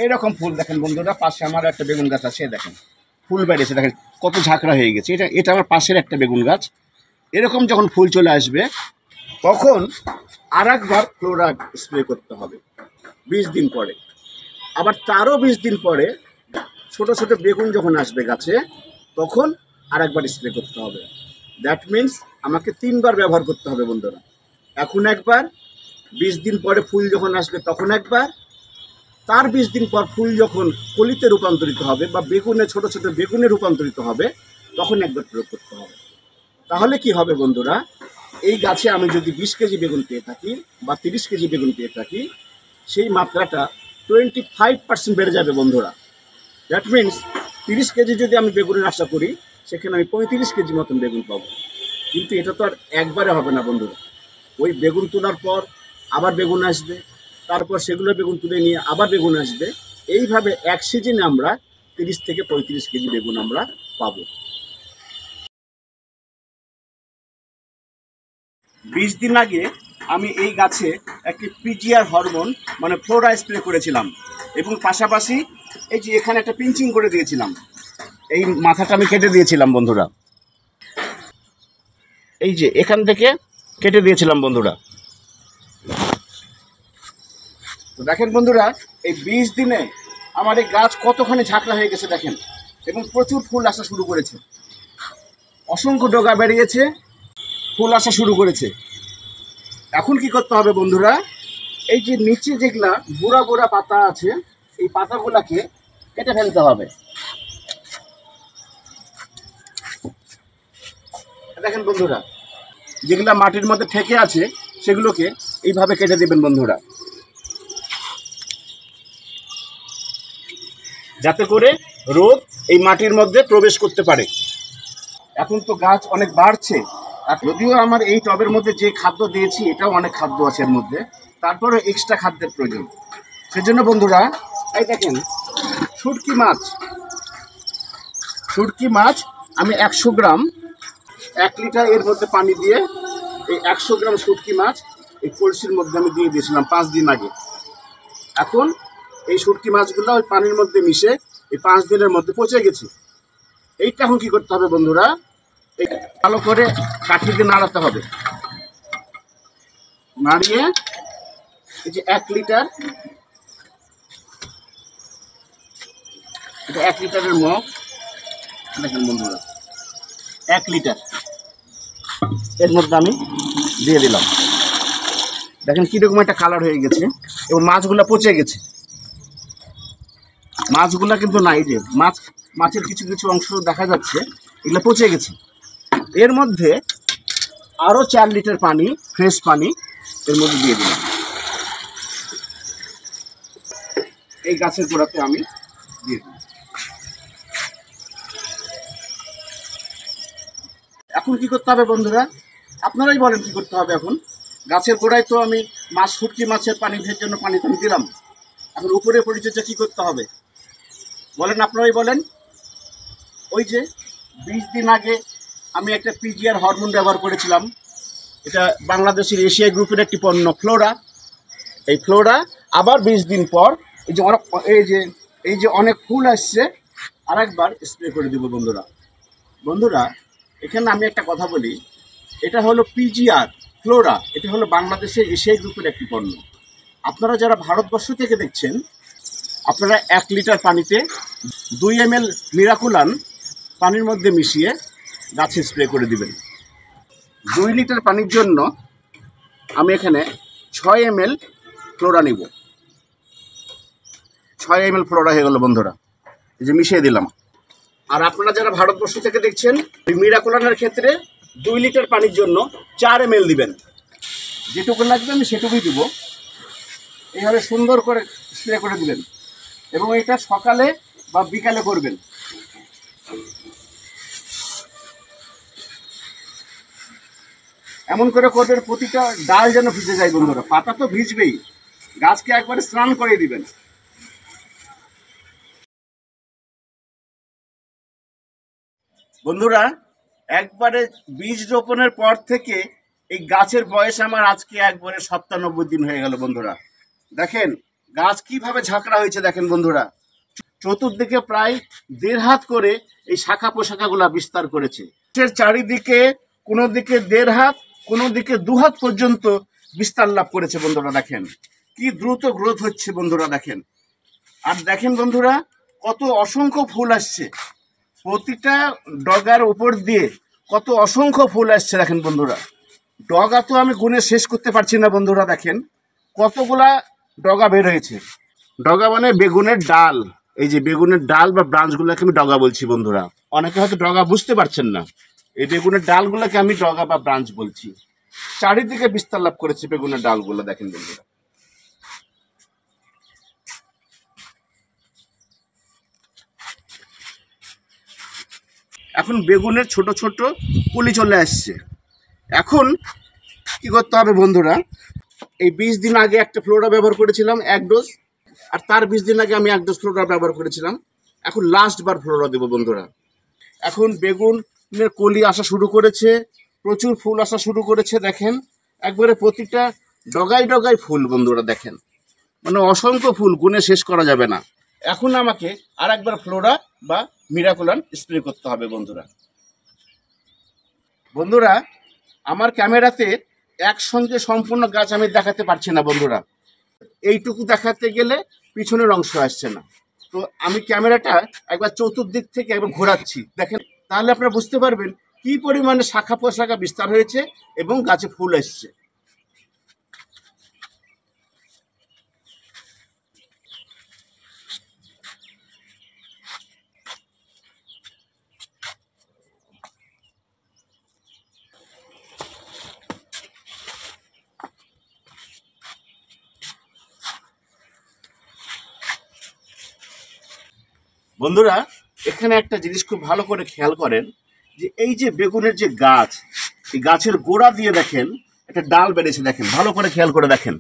এরকম ফুল দেখেন বন্ধুরা, পাশে আমার একটা বেগুন গাছ আছে, দেখেন ফুল বেরিয়েছে, দেখেন কত ঝাঁকড়া হয়ে গেছে। এটা আমার পাশের একটা বেগুন গাছ। এরকম যখন ফুল চলে আসবে তখন আর একবার ফ্লোরা স্প্রে করতে হবে 20 দিন পরে। আবার তারও 20 দিন পরে ছোট ছোট বেগুন যখন আসবে গাছে তখন আর একবার স্প্রে করতে হবে। দ্যাট মিন্স আমাকে 3 বার ব্যবহার করতে হবে বন্ধুরা। এখন একবার, 20 দিন পরে ফুল যখন আসবে তখন একবার, তার 20 দিন পর ফুল যখন কলিতে রূপান্তরিত হবে বা বেগুনে ছোট ছোট বেগুনে রূপান্তরিত হবে তখন একবার প্রয়োগ করতে হবে। তাহলে কি হবে বন্ধুরা, এই গাছে আমি যদি 20 কেজি বেগুন পেয়ে থাকি বা 30 কেজি বেগুন পেয়ে থাকি, সেই মাত্রাটা 25% বেড়ে যাবে বন্ধুরা। দ্যাট মিন্স 30 কেজি যদি আমি বেগুনের আশা করি, সেখানে আমি 35 কেজি মতন বেগুন পাবো। কিন্তু এটা তো আর একবারে হবে না বন্ধুরা। ওই বেগুন তোলার পর আবার বেগুন আসবে, তারপর সেগুলো বেগুন তুলে নিয়ে আবার বেগুন আসবে। এইভাবে এক সিজনে আমরা 30 থেকে 35 কেজি বেগুন আমরা পাবো। 20 দিন আগে আমি এই গাছে একটি পিজিআর হরমোন মানে ফ্লোরা স্প্রে করেছিলাম, এবং পাশাপাশি এই যে এখানে একটা পিঞ্চিং করে দিয়েছিলাম, এই মাথাটা আমি কেটে দিয়েছিলাম বন্ধুরা, এই যে এখান থেকে কেটে দিয়েছিলাম বন্ধুরা। তো দেখেন বন্ধুরা, এই 20 দিনে আমার এই গাছ কতখানি ঝাঁকড়া হয়ে গেছে দেখেন, এবং প্রচুর ফুল আসা শুরু করেছে, অসংখ্য ডগা বেরিয়েছে, ফুল আসা শুরু করেছে। এখন কি করতে হবে বন্ধুরা, এই যে নিচে যেগুলা বুড়া বুড়া পাতা আছে, এই পাতাগুলাকে কেটে ফেলতে হবে। দেখেন বন্ধুরা, যেগুলা মাটির মধ্যে ঠেকে আছে সেগুলোকে এইভাবে কেটে দেবেন বন্ধুরা, যাতে করে রোদ এই মাটির মধ্যে প্রবেশ করতে পারে। এখন তো গাছ অনেক বাড়ছে, আর যদিও আমার এই টবের মধ্যে যে খাদ্য দিয়েছি এটাও অনেক খাদ্য আছে এর মধ্যে, তারপরে এক্সট্রা খাদ্যের প্রয়োজন। সেজন্য বন্ধুরা, এই দেখেন শুটকি মাছ আমি 100 গ্রাম 1 লিটার এর মধ্যে পানি দিয়ে এই 100 গ্রাম শুটকি মাছ এই কলসির মধ্যে আমি দিয়ে দিয়েছিলাম 5 দিন আগে। এখন এই শুটকি মাছগুলো ওই পানির মধ্যে মিশে এই 5 দিনের মধ্যে পচে গেছে। এইটা এখন কি করতে হবে বন্ধুরা, এই ভালো করে কাঠি দিয়ে নাড়াতে হবে, নাড়িয়ে এই যে 1 লিটার, এটা 1 লিটারের মগ, দেখেন বন্ধুরা 1 লিটার এর মধ্যে আমি দিয়ে দিলাম। দেখেন কীরকম একটা কালার হয়ে গেছে, এবং মাছগুলো পচে গেছে। মাছগুলো কিন্তু নাই, যে মাছের কিছু কিছু অংশ দেখা যাচ্ছে, এগুলো পচে গেছে। এর মধ্যে আরও 4 লিটার পানি, ফ্রেশ পানি এর মধ্যে দিয়ে দিলাম। এই গাছের গোড়াতে আমি দিয়ে দিলাম। এখন কি করতে হবে বন্ধুরা, আপনারাই বলেন কি করতে হবে। এখন গাছের গোড়ায় তো আমি শুটকি মাছের পানি ভেজার জন্য পানি তো আমি দিলাম, এখন উপরে পরিচর্যা কি করতে হবে বলেন, আপনারাই বলেন। ওই যে 20 দিন আগে আমি একটা পিজিআর হরমোন ব্যবহার করেছিলাম, এটা বাংলাদেশের এশিয়া গ্রুপের একটি পণ্য ফ্লোরা। এই ফ্লোরা আবার 20 দিন পর এই যে অনেক ফুল আসছে, আর একবার স্প্রে করে দেবো বন্ধুরা। বন্ধুরা, এখানে আমি একটা কথা বলি, এটা হলো পিজিআর ফ্লোরা, এটা হলো বাংলাদেশের এশিয়া গ্রুপের একটি পণ্য। আপনারা যারা ভারতবর্ষ থেকে দেখছেন, আপনারা 1 লিটার পানিতে 2 ml মিরাকুলান পানির মধ্যে মিশিয়ে গাছে স্প্রে করে দিবেন। 2 লিটার পানির জন্য আমি এখানে 6 ml ফ্লোরা নিব। 6 ml ফ্লোরা হয়ে গেল বন্ধুরা, এই যে মিশিয়ে দিলাম। আর আপনারা যারা ভারতবর্ষ থেকে দেখছেন, এই মিরাকুলানের ক্ষেত্রে 2 লিটার পানির জন্য 4 ml দিবেন। যেটুকু লাগবে আমি সেটুকুই দিব। এইভাবে সুন্দর করে স্প্রে করে দিবেন, এবং এটা সকালে বা বিকালে করবেন। এমন করে করবেন প্রতিটা ডাল যেন ভিজে যায় বন্ধুরা, পাতা তো ভিজবেই, গাছকে একবারে স্নান করে দিবেন। বন্ধুরা, একবারে বীজ রোপণের পর থেকে এই গাছের বয়স আমার আজকে একবারে 97 দিন হয়ে গেল বন্ধুরা। দেখেন গাছ কিভাবে ঝাঁকড়া হয়েছে দেখেন বন্ধুরা। চতুর্দিকে প্রায় 1.5 হাত করে এই শাখা পোশাখাগুলা বিস্তার করেছে। এর চারিদিকে কোনো দিকে 1.5 হাত, কোনো দিকে 2 হাত পর্যন্ত বিস্তার লাভ করেছে বন্ধুরা। দেখেন কি দ্রুত গ্রোথ হচ্ছে বন্ধুরা, দেখেন। আর দেখেন বন্ধুরা, কত অসংখ্য ফুল আসছে প্রতিটা ডগার উপর দিয়ে, কত অসংখ্য ফুল আসছে দেখেন বন্ধুরা। ডগা তো আমি গুনে শেষ করতে পারছি না বন্ধুরা। দেখেন কতগুলা ডগা বের হয়েছে। ডগা মানে বেগুনের ডাল। এই যে বেগুনের ডাল বা ব্রাঞ্চগুলোকে আমি ডগা বলছি বন্ধুরা। অনেকে হয়তো ডগা বুঝতে পারছেন না, এই বেগুনের ডালগুলোকে আমি ডগা বা ব্রাঞ্চ বলছি। চারিদিকে বিস্তার লাভ করেছে বেগুনের ডালগুলো দেখেন বন্ধুরা। এখন বেগুনের ছোট ছোট কুলি চলে আসছে। এখন কি করতে হবে বন্ধুরা, এই 20 দিন আগে একটা ফ্লোরা ব্যবহার করেছিলাম 1 ডোজ, আর তার 20 দিন আগে আমি 1 ডোজ ফ্লোরা ব্যবহার করেছিলাম। এখন লাস্ট বার ফ্লোরা দেবো বন্ধুরা। এখন বেগুনের কলি আসা শুরু করেছে, প্রচুর ফুল আসা শুরু করেছে। দেখেন একবারে প্রতিটা ডগায় ডগায় ফুল বন্ধুরা। দেখেন মানে অসংখ্য ফুল, গুনে শেষ করা যাবে না। এখন আমাকে আর একবার ফ্লোরা বা মিরাকুলান স্প্রে করতে হবে বন্ধুরা। বন্ধুরা আমার ক্যামেরাতে একসঙ্গে সম্পূর্ণ গাছ আমি দেখাতে পারছি না বন্ধুরা। এইটুকু দেখাতে গেলে পিছনের অংশ আসছে না। তো আমি ক্যামেরাটা একবার চতুর্দিক থেকে একবার ঘোরাচ্ছি, দেখেন। তাহলে আপনারা বুঝতে পারবেন কি পরিমাণে শাখা প্রশাখা বিস্তার হয়েছে এবং গাছে ফুল এসছে। বন্ধুরা এখানে একটা জিনিস খুব ভালো করে খেয়াল করেন, যে এই যে বেগুনের যে গাছ, এই গাছের গোড়া দিয়ে দেখেন একটা ডাল বেড়েছে। দেখেন ভালো করে খেয়াল করে দেখেন,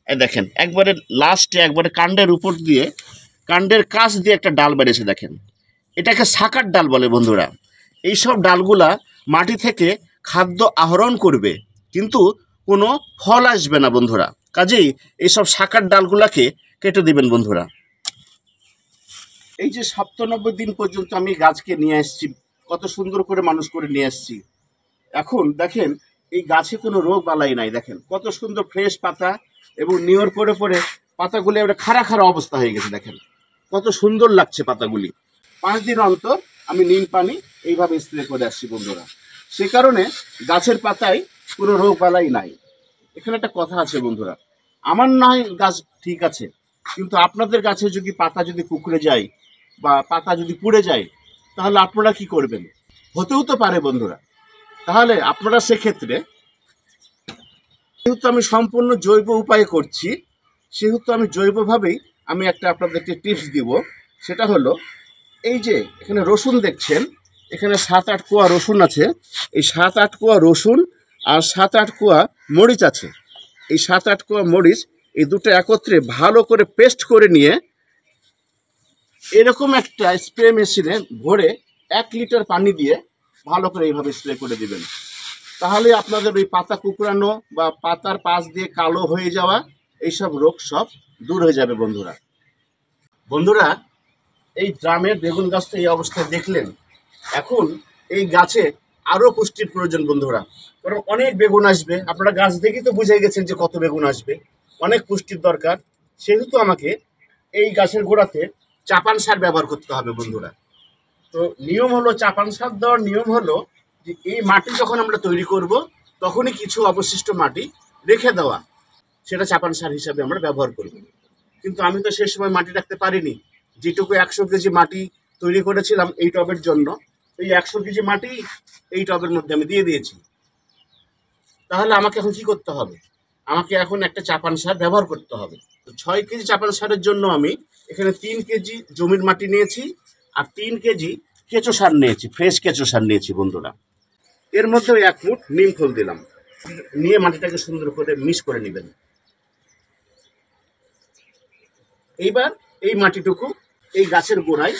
এই দেখেন একবারে লাস্টে একবারে কাণ্ডের উপর দিয়ে, কাণ্ডের কাছ দিয়ে একটা ডাল বেড়েছে। দেখেন এটাকে শাকার ডাল বলে বন্ধুরা। এইসব ডালগুলা মাটি থেকে খাদ্য আহরণ করবে, কিন্তু কোনো ফল আসবে না বন্ধুরা। কাজেই এইসব শাকার ডালগুলাকে কেটে দিবেন বন্ধুরা। এই যে 97 দিন পর্যন্ত আমি গাছকে নিয়ে আসছি, কত সুন্দর করে মানুষ করে নিয়ে আসছি। এখন দেখেন এই গাছে কোনো রোগ বালাই নাই। দেখেন কত সুন্দর ফ্রেশ পাতা, এবং নিয়র পরে পরে পাতাগুলি একটা খাড়া খাড়া অবস্থা হয়ে গেছে। দেখেন কত সুন্দর লাগছে পাতাগুলি। 5 দিন অন্তর আমি নিম পানি এইভাবে স্প্রে করে আসছি বন্ধুরা। সে কারণে গাছের পাতায় কোনো রোগ বালাই নাই। এখানে একটা কথা আছে বন্ধুরা, আমার নয় গাছ ঠিক আছে, কিন্তু আপনাদের গাছে যদি পাতা যদি কুঁকড়ে যায় বা পাতা যদি পুড়ে যায়, তাহলে আপনারা কি করবেন? হতেও তো পারে বন্ধুরা। তাহলে আপনারা সেক্ষেত্রে, যেহেতু আমি সম্পূর্ণ জৈব উপায়ে করছি, সেহেতু আমি জৈবভাবেই আমি একটা আপনাদেরকে টিপস দিব। সেটা হলো, এই যে এখানে রসুন দেখছেন, এখানে 7-8 কোয়া রসুন আছে। এই 7-8 কোয়া রসুন আর 7-8 কোয়া মরিচ আছে। এই 7-8 কোয়া মরিচ, এই দুটো একত্রে ভালো করে পেস্ট করে নিয়ে এরকম একটা স্প্রে মেশিনে ভরে 1 লিটার পানি দিয়ে ভালো করে এইভাবে স্প্রে করে দিবেন। তাহলে আপনাদের ওই পাতা কুকড়ানো বা পাতার পাশ দিয়ে কালো হয়ে যাওয়া এইসব রোগ সব দূর হয়ে যাবে বন্ধুরা। বন্ধুরা এই ড্রামের বেগুন গাছটা এই অবস্থায় দেখলেন। এখন এই গাছে আরও পুষ্টির প্রয়োজন বন্ধুরা, কারণ অনেক বেগুন আসবে। আপনারা গাছ দেখেই তো বুঝে গেছেন যে কত বেগুন আসবে, অনেক পুষ্টির দরকার। সেহেতু আমাকে এই গাছের গোড়াতে চাপান সার ব্যবহার করতে হবে বন্ধুরা। তো নিয়ম হলো, চাপান সার দেওয়ার নিয়ম হলো যে এই মাটি যখন আমরা তৈরি করব, তখনই কিছু অবশিষ্ট মাটি রেখে দেওয়া, সেটা চাপান সার হিসাবে আমরা ব্যবহার করব। কিন্তু আমি তো সেই সময় মাটি রাখতে পারিনি। যেটুকু 100 কেজি মাটি তৈরি করেছিলাম এই টবের জন্য, এই 100 কেজি মাটি এই টবের মধ্যে আমি দিয়ে দিয়েছি। তাহলে আমাকে এখন কি করতে হবে? আমাকে এখন একটা চাপান সার ব্যবহার করতে হবে। 6 কেজি চাপান সারের জন্য আমি এখানে 3 কেজি জমির মাটি নিয়েছি, আর 3 কেজি কেঁচো সার নিয়েছি, ফ্রেশ কেঁচো সার নিয়েছি বন্ধুরা। এর মধ্যে 1 মুঠ নিম খোল দিলাম, নিয়ে মাটিটাকে সুন্দর করে মিক্স করে নেবেন। এইবার এই মাটিটুকু এই গাছের গোড়ায়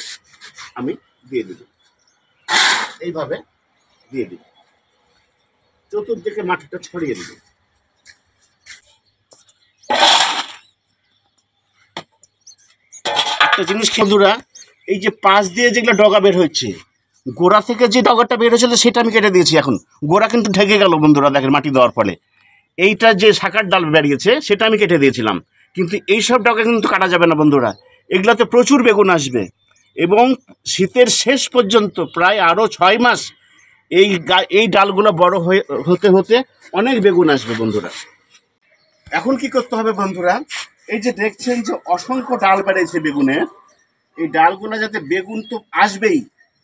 আমি দিয়ে দিব, এইভাবে দিয়ে দিব, চতুর্দিকে মাটিটা ছড়িয়ে দিব। একটা জিনিস বন্ধুরা, এই যে পাশ দিয়ে যেগুলো ডগা বের হচ্ছে, গোড়া থেকে যে ডগাটা বের হয়েছিল সেটা আমি কেটে দিয়েছি। এখন গোড়া কিন্তু ঢেকে গেল বন্ধুরা, দেখেন মাটি দেওয়ার ফলে। এইটা যে শাখার ডাল বেরিয়েছে সেটা আমি কেটে দিয়েছিলাম, কিন্তু এইসব ডগা কিন্তু কাটা যাবে না বন্ধুরা। এগুলাতে প্রচুর বেগুন আসবে এবং শীতের শেষ পর্যন্ত প্রায় আরও 6 মাস এই ডালগুলো বড় হতে হতে অনেক বেগুন আসবে বন্ধুরা। এখন কি করতে হবে বন্ধুরা, এই যে দেখছেন যে অসংখ্য ডাল বেড়েছে বেগুনের, এই ডালগুলো যাতে, বেগুন তো আসবেই,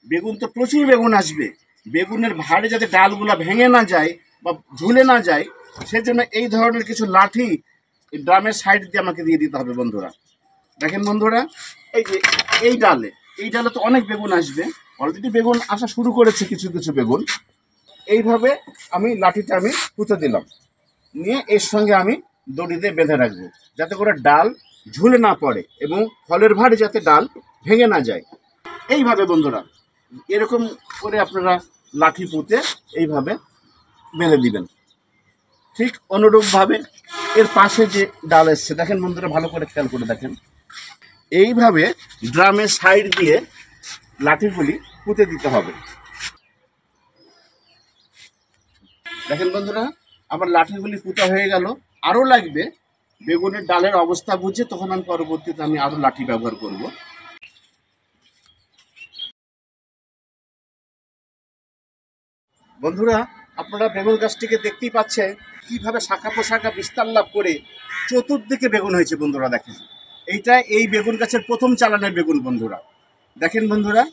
বেগুন তো প্রচুর বেগুন আসবে, বেগুনের ভারে যাতে ডালগুলো ভেঙে না যায় বা ঝুলে না যায়, সেজন্য এই ধরনের কিছু লাঠি ড্রামের সাইড দিয়ে আমাকে দিয়ে দিতে হবে বন্ধুরা। দেখেন বন্ধুরা, এই যে এই ডালে তো অনেক বেগুন আসবে, অলরেডি বেগুন আসা শুরু করেছে কিছু কিছু বেগুন। এইভাবে আমি লাঠিটা আমি পুঁতে দিলাম, নিয়ে এর সঙ্গে আমি দড়ি দিয়ে বেঁধে রাখবো, যাতে করে ডাল ঝুলে না পড়ে এবং ফলের ভারে যাতে ডাল ভেঙে না যায়। এইভাবে বন্ধুরা এরকম করে আপনারা লাঠি পুঁতে এইভাবে বেঁধে দিবেন। ঠিক অনুরূপভাবে এর পাশে যে ডাল এসছে, দেখেন বন্ধুরা, ভালো করে খেয়াল করে দেখেন, এইভাবে ড্রামের সাইড দিয়ে লাঠিগুলি পুঁতে দিতে হবে। দেখেন বন্ধুরা, আমার লাঠিগুলি পুঁতা হয়ে গেল। আরও লাগবে, বেগুনের ডালের অবস্থা বুঝে তখন আমি পরবর্তীতে আমি আরও লাঠি ব্যবহার করব। বন্ধুরা, আপনারা বেগুন গাছটিকে দেখতেই পাচ্ছেন কিভাবে শাখা পোশাখা বিস্তার লাভ করে চতুর্দিকে বেগুন হয়েছে বন্ধুরা। দেখেন, এইটা এই বেগুন গাছের প্রথম চালানের বেগুন বন্ধুরা। দেখেন বন্ধুরা,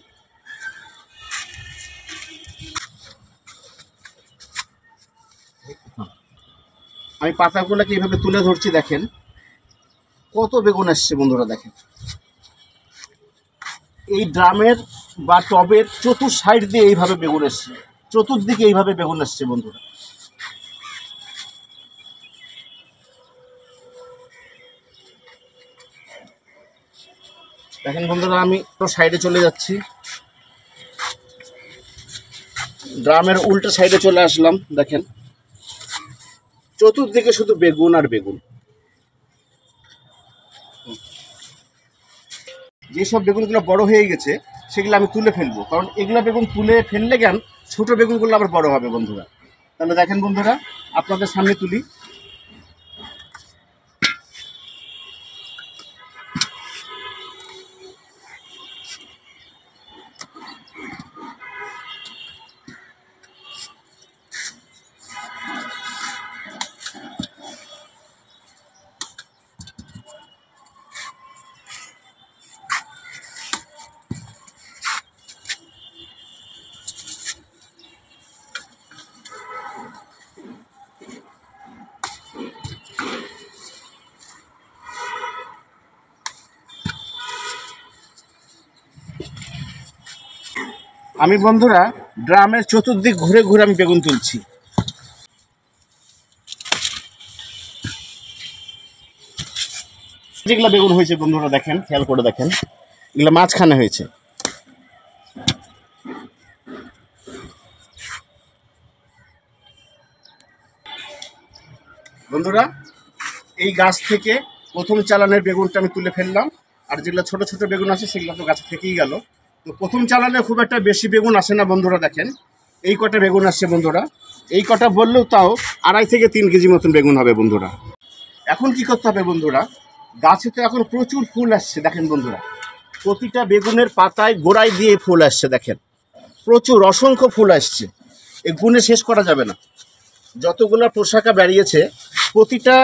আমি পাতাগুলোকে এইভাবে তুলে ধরছি, দেখেন কত বেগুন আসছে বন্ধুরা। দেখেন এই ড্রামের বা টবের চতুর সাইড দিয়ে এইভাবে বেগুন আসছে, চতুর্দিকে এইভাবে বেগুন আসছে বন্ধুরা। দেখেন বন্ধুরা, আমি তো সাইডে চলে যাচ্ছি, ড্রামের উল্টো সাইডে চলে আসলাম। দেখেন চতুর্দিকে শুধু বেগুন আর বেগুন। যেসব বেগুনগুলো বড় হয়ে গেছে সেগুলো আমি তুলে ফেলবো, কারণ এগুলো বেগুন তুলে ফেললে কেন ছোট বেগুনগুলো আবার বড় হবে বন্ধুরা। তাহলে দেখেন বন্ধুরা, আপনাদের সামনে তুলি। আমি বন্ধুরা ড্রামের চতুর্দিক ঘুরে ঘুরে আমি বেগুন তুলছি। যেগুলো বেগুন হয়েছে বন্ধুরা, দেখেন খেয়াল করে দেখেন, এগুলো মাঝখানে হয়েছে। বন্ধুরা, এই গাছ থেকে প্রথম চালানের বেগুনটা আমি তুলে ফেললাম, আর যেগুলো ছোট ছোট বেগুন আছে সেগুলো তো গাছ থেকেই গেল। তো প্রথম চালানে খুব একটা বেশি বেগুন আসে না বন্ধুরা। দেখেন এই কটা বেগুন আসছে বন্ধুরা, এই কটা বললেও তাও 2.5 থেকে 3 কেজি মতন বেগুন হবে বন্ধুরা। এখন কি করতে হবে বন্ধুরা, গাছে তো এখন প্রচুর ফুল আসছে। দেখেন বন্ধুরা, প্রতিটা বেগুনের পাতায় গোড়ায় দিয়ে ফুল আসছে। দেখেন প্রচুর অসংখ্য ফুল আসছে, এ গুণে শেষ করা যাবে না। যতগুলো পোশাকা বেরিয়েছে প্রতিটা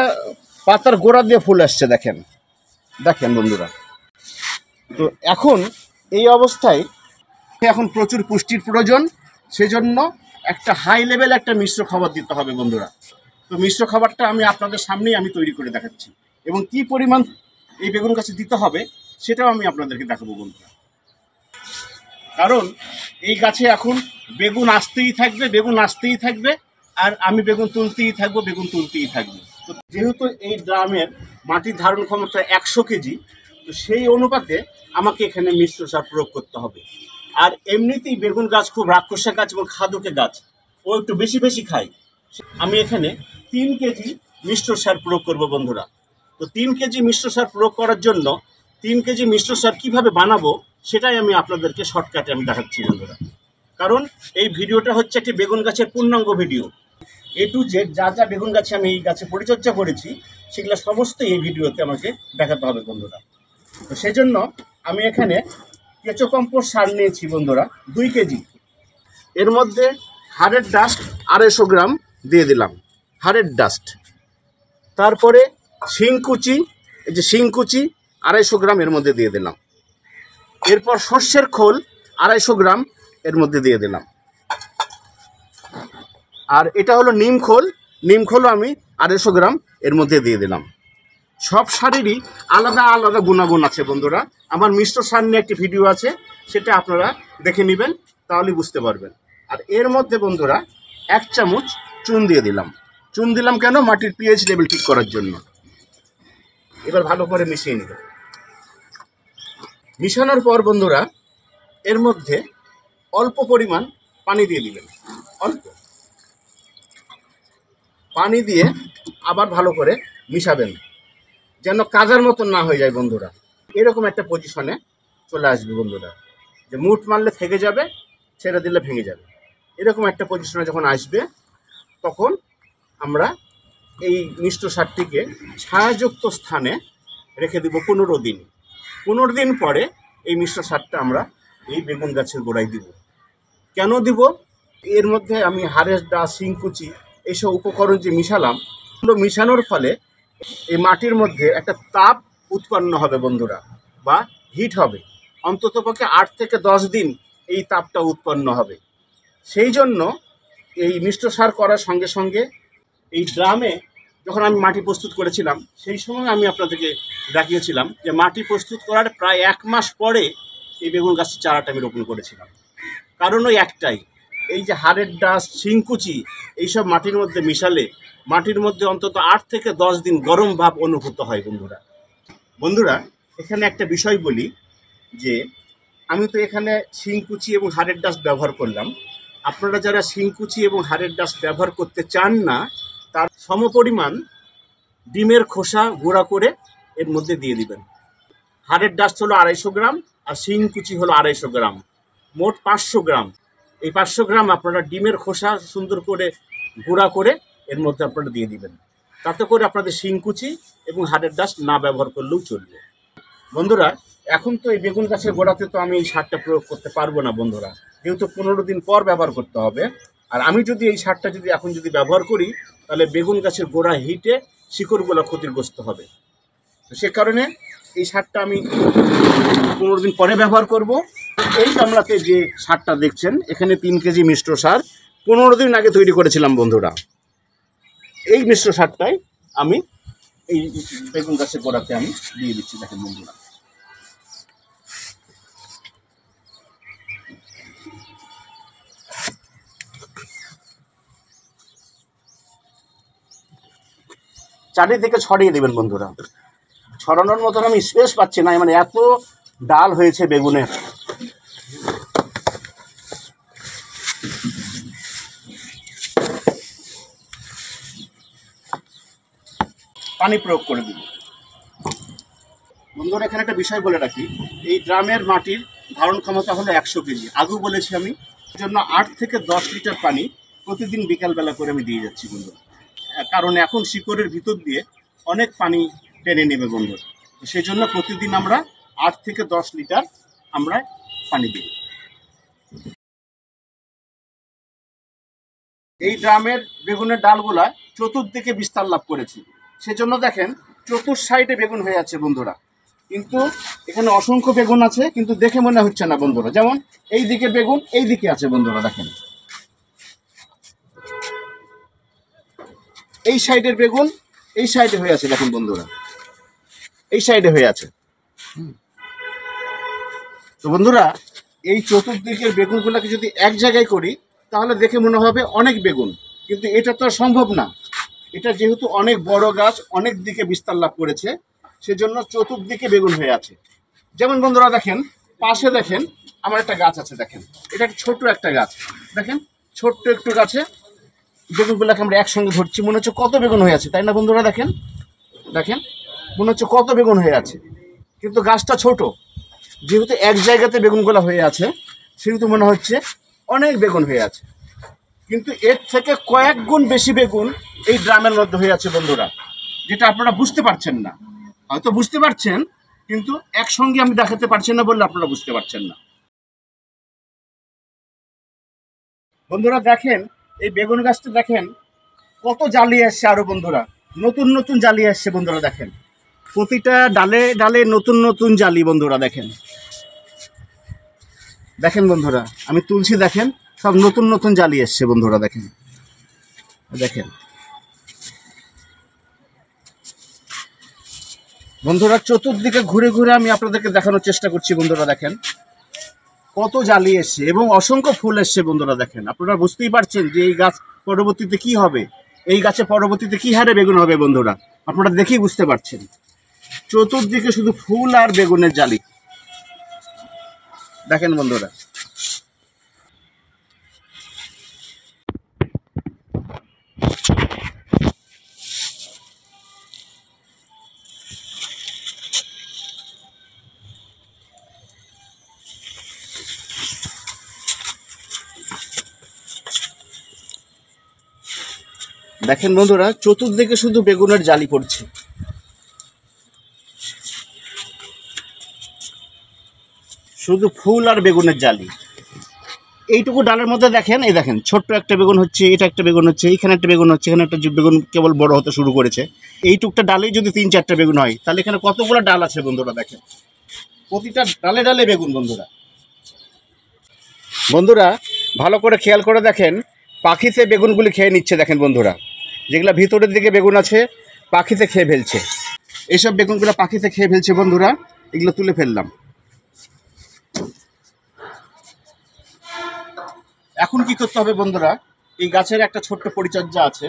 পাতার গোড়া দিয়ে ফুল আসছে। দেখেন দেখেন বন্ধুরা, তো এখন এই অবস্থায় এখন প্রচুর পুষ্টির প্রয়োজন, সেজন্য একটা হাই লেভেল একটা মিশ্র খাবার দিতে হবে বন্ধুরা। তো মিশ্র খাবারটা আমি আপনাদের সামনেই আমি তৈরি করে দেখাচ্ছি, এবং কি পরিমাণ এই বেগুন গাছে দিতে হবে সেটাও আমি আপনাদেরকে দেখাবো বন্ধুরা। কারণ এই গাছে এখন বেগুন আসতেই থাকবে, বেগুন আসতেই থাকবে, আর আমি বেগুন তুলতেই থাকবো, বেগুন তুলতেই থাকবো। তো যেহেতু এই ড্রামের মাটির ধারণ ক্ষমতা 100 কেজি, তো সেই অনুপাতে আমাকে এখানে মিশ্র সার প্রয়োগ করতে হবে। আর এমনিতেই বেগুন গাছ খুব রাক্ষসা গাছ এবং খাদকে গাছ, ও একটু বেশি বেশি খায়। আমি এখানে 3 কেজি মিশ্র সার প্রয়োগ করবো বন্ধুরা। তো 3 কেজি মিশ্র সার প্রয়োগ করার জন্য 3 কেজি মিশ্র সার কীভাবে বানাবো সেটাই আমি আপনাদেরকে শর্টকাটে আমি দেখাচ্ছি বন্ধুরা। কারণ এই ভিডিওটা হচ্ছে একটি বেগুন গাছের পূর্ণাঙ্গ ভিডিও। A to Z যা যা বেগুন গাছে আমি এই গাছে পরিচর্যা করেছি সেগুলো সমস্ত এই ভিডিওতে আমাকে দেখাতে হবে বন্ধুরা। তো সেই জন্য আমি এখানে কেঁচো কম্পোস্ট সার নিয়েছি বন্ধুরা 2 কেজি। এর মধ্যে হাড়ের ডাস্ট 250 গ্রাম দিয়ে দিলাম, হাড়ের ডাস্ট। তারপরে শিংকুচি, এই যে শিংকুচি 250 গ্রাম এর মধ্যে দিয়ে দিলাম। এরপর সর্ষের খোল 250 গ্রাম এর মধ্যে দিয়ে দিলাম। আর এটা হলো নিম খোল, নিম খোলও আমি 250 গ্রাম এর মধ্যে দিয়ে দিলাম। সব সারেরই আলাদা আলাদা গুণাগুণ আছে বন্ধুরা। আমার মিশ্র সার নিয়ে একটি ভিডিও আছে, সেটা আপনারা দেখে নেবেন, তাহলে বুঝতে পারবেন। আর এর মধ্যে বন্ধুরা 1 চামচ চুন দিয়ে দিলাম। চুন দিলাম কেন? মাটির পিএইচ লেভেল ঠিক করার জন্য। এবার ভালো করে মিশিয়ে নেবেন। মিশানোর পর বন্ধুরা এর মধ্যে অল্প পরিমাণ পানি দিয়ে দিবেন, অল্প পানি দিয়ে আবার ভালো করে মিশাবেন, যেন কাজার মতন না হয়ে যায় বন্ধুরা। এরকম একটা পজিশনে চলে আসবে বন্ধুরা, যে মুঠ মারলে থেকে যাবে, ছেড়ে দিলে ভেঙে যাবে। এরকম একটা পজিশনে যখন আসবে তখন আমরা এই মিশ্র সারটিকে ছায়াযুক্ত স্থানে রেখে দেব 15 দিন। 15 দিন পরে এই মিশ্র সারটা আমরা এই বেগুন গাছের গোড়ায় দিব। কেন দিব? এর মধ্যে আমি হাড়ের ডাস্ট, শিংকুচি এইসব উপকরণ যে মিশালাম, এগুলো মিশানোর ফলে এই মাটির মধ্যে একটা তাপ উৎপন্ন হবে বন্ধুরা, বা হিট হবে। অন্ততপক্ষে 8 থেকে 10 দিন এই তাপটা উৎপন্ন হবে। সেই জন্য এই মিশ্র সার করার সঙ্গে সঙ্গে এই ড্রামে যখন আমি মাটি প্রস্তুত করেছিলাম, সেই সময় আমি আপনাদেরকে দেখিয়েছিলাম যে মাটি প্রস্তুত করার প্রায় 1 মাস পরে এই বেগুন গাছের চারাটা আমি রোপণ করেছিলাম। কারণ ওই একটাই, এই যে হাড়ের ডাস্ট, শিংকুচি এইসব মাটির মধ্যে মিশালে মাটির মধ্যে অন্তত 8 থেকে 10 দিন গরম ভাব অনুভূত হয় বন্ধুরা। বন্ধুরা এখানে একটা বিষয় বলি, যে আমি তো এখানে শিংকুচি এবং হাড়ের ডাস্ট ব্যবহার করলাম। আপনারা যারা শিংকুচি এবং হাড়ের ডাস্ট ব্যবহার করতে চান না, তার সমপরিমাণ ডিমের খোসা গুঁড়া করে এর মধ্যে দিয়ে দিবেন। হাড়ের ডাস্ট হলো 250 গ্রাম আর শিংকুচি হলো 250 গ্রাম, মোট 500 গ্রাম। এই 500 গ্রাম আপনারা ডিমের খোসা সুন্দর করে গুঁড়া করে এর মধ্যে আপনারা দিয়ে দিবেন। তাতে করে আপনাদের শিংকুচি এবং হাড়ের ডাস্ট না ব্যবহার করলেও চলবে। বন্ধুরা এখন তো এই বেগুন গাছের গোড়াতে তো আমি এই সারটা প্রয়োগ করতে পারবো না বন্ধুরা, যেহেতু 15 দিন পর ব্যবহার করতে হবে। আর আমি যদি এই সারটা এখন ব্যবহার করি, তাহলে বেগুন গাছের গোড়া হিটে শিকড়গুলো ক্ষতিগ্রস্ত হবে। তো সে কারণে এই সারটা আমি 15 দিন পরে ব্যবহার করব। এই গামলাতে যে সারটা দেখছেন, এখানে 3 কেজি মিশ্র সার 15 দিন আগে তৈরি করেছিলাম বন্ধুরা। এই মিশ্র সারটাই আমি এই বেগুন গাছের গোড়াতে আমি দিয়ে দিচ্ছি। দেখেন বন্ধুরা, চারিদিকে ছড়িয়ে দেবেন বন্ধুরা। ছড়ানোর মতন আমি স্পেস পাচ্ছি না, মানে এত ডাল হয়েছে বেগুনের। পানি প্রয়োগ করে দিব বন্ধুরা। এখানে একটা বিষয় বলে রাখি, এই ড্রামের মাটির ধারণ ক্ষমতা হলো 100 কেজি। আগেও বলেছি আমি, এর জন্য 8 থেকে 10 লিটার পানি প্রতিদিন বিকালবেলা করে আমি দিয়ে যাচ্ছি বন্ধুরা। কারণ এখন শিকড়ের ভিতর দিয়ে অনেক পানি টেনে নেবে বন্ধুরা, সেই জন্য প্রতিদিন আমরা 8 থেকে 10 লিটার আমরা পানি দিই। এই ড্রামের বেগুনের ডালগুলা চতুর্দিকে বিস্তার লাভ করেছে, সেজন্য দেখেন চতুর সাইডে বেগুন হয়ে আছে বন্ধুরা। কিন্তু এখানে অসংখ্য বেগুন আছে, কিন্তু দেখে মনে হচ্ছে না বন্ধুরা। যেমন এই দিকে বেগুন, এই দিকে আছে বন্ধুরা, দেখেন এই সাইডের বেগুন এই সাইডে হয়ে আছে, দেখেন বন্ধুরা এই সাইডে হয়ে আছে। তো বন্ধুরা এই চতুর্দিকের বেগুনগুলোকে যদি এক জায়গায় করি তাহলে দেখে মনে হবে অনেক বেগুন, কিন্তু এটা তো সম্ভব না। এটা যেহেতু অনেক বড় গাছ, অনেক দিকে বিস্তার লাভ করেছে, সেজন্য চতুর্দিকে বেগুন হয়ে আছে। যেমন বন্ধুরা দেখেন পাশে দেখেন আমার একটা গাছ আছে, দেখেন এটা ছোট্ট একটা গাছ, দেখেন ছোট্ট একটু গাছে বেগুনগুলোকে আমরা একসঙ্গে ধরছি, মনে হচ্ছে কত বেগুন হয়ে আছে, তাই না বন্ধুরা? দেখেন দেখেন মনে হচ্ছে কত বেগুন হয়ে আছে, কিন্তু গাছটা ছোট, যেহেতু এক জায়গাতে বেগুনগুলো হয়ে আছে সেহেতু মনে হচ্ছে অনেক বেগুন হয়ে আছে, কিন্তু এর থেকে কয়েক গুণ বেশি বেগুন এই ড্রামের মধ্যে হয়ে আছে বন্ধুরা, যেটা আপনারা বুঝতে পারছেন না। হয়তো বুঝতে পারছেন, কিন্তু একসঙ্গে আমি দেখাতে পারছি না বললে আপনারা বুঝতে পারছেন না। বন্ধুরা দেখেন, এই বেগুন গাছটা দেখেন কত জালি আসছে, আরো বন্ধুরা নতুন নতুন জালি আসছে বন্ধুরা। দেখেন প্রতিটা ডালে ডালে নতুন নতুন জালি বন্ধুরা। দেখেন দেখেন বন্ধুরা, আমি তুলছি, দেখেন সব নতুন নতুন জালি এসছে বন্ধুরা। দেখেন দেখেন বন্ধুরা, চতুর্দিকে ঘুরে ঘুরে আমি আপনাদেরকে দেখানোর চেষ্টা করছি বন্ধুরা। দেখেন কত জালি এসছে এবং অসংখ্য ফুল এসছে বন্ধুরা। দেখেন আপনারা বুঝতেই পারছেন যে এই গাছ পরবর্তীতে কি হবে, এই গাছে পরবর্তীতে কি হারে বেগুন হবে বন্ধুরা, আপনারা দেখেই বুঝতে পারছেন। চতুর্দিকে শুধু ফুল আর বেগুনের জালি। দেখেন বন্ধুরা, দেখেন বন্ধুরা, চতুর্দিকে শুধু বেগুনের জালি পড়ছে। শুধু ফুল আর বেগুনের জালি। এইটুকু ডালের মধ্যে দেখেন, এই দেখেন ছোট্ট একটা বেগুন হচ্ছে, এটা একটা বেগুন হচ্ছে, এইখানে একটা বেগুন হচ্ছে, এখানে একটা বেগুন কেবল বড় হতে শুরু করেছে। এইটুকটা ডালেই যদি 3-4টা বেগুন হয়, তাহলে এখানে কতগুলো ডাল আছে বন্ধুরা। দেখেন প্রতিটা ডালে ডালে বেগুন বন্ধুরা। বন্ধুরা ভালো করে খেয়াল করে দেখেন, পাখিতে বেগুনগুলি খেয়ে নিচ্ছে। দেখেন বন্ধুরা, যেগুলো ভিতরের দিকে বেগুন আছে পাখিতে খেয়ে ফেলছে। এইসব বেগুনগুলো পাখিতে খেয়ে ফেলছে বন্ধুরা, এগুলো তুলে ফেললাম। এখন কি করতে হবে বন্ধুরা, এই গাছের একটা ছোট্ট পরিচর্যা আছে।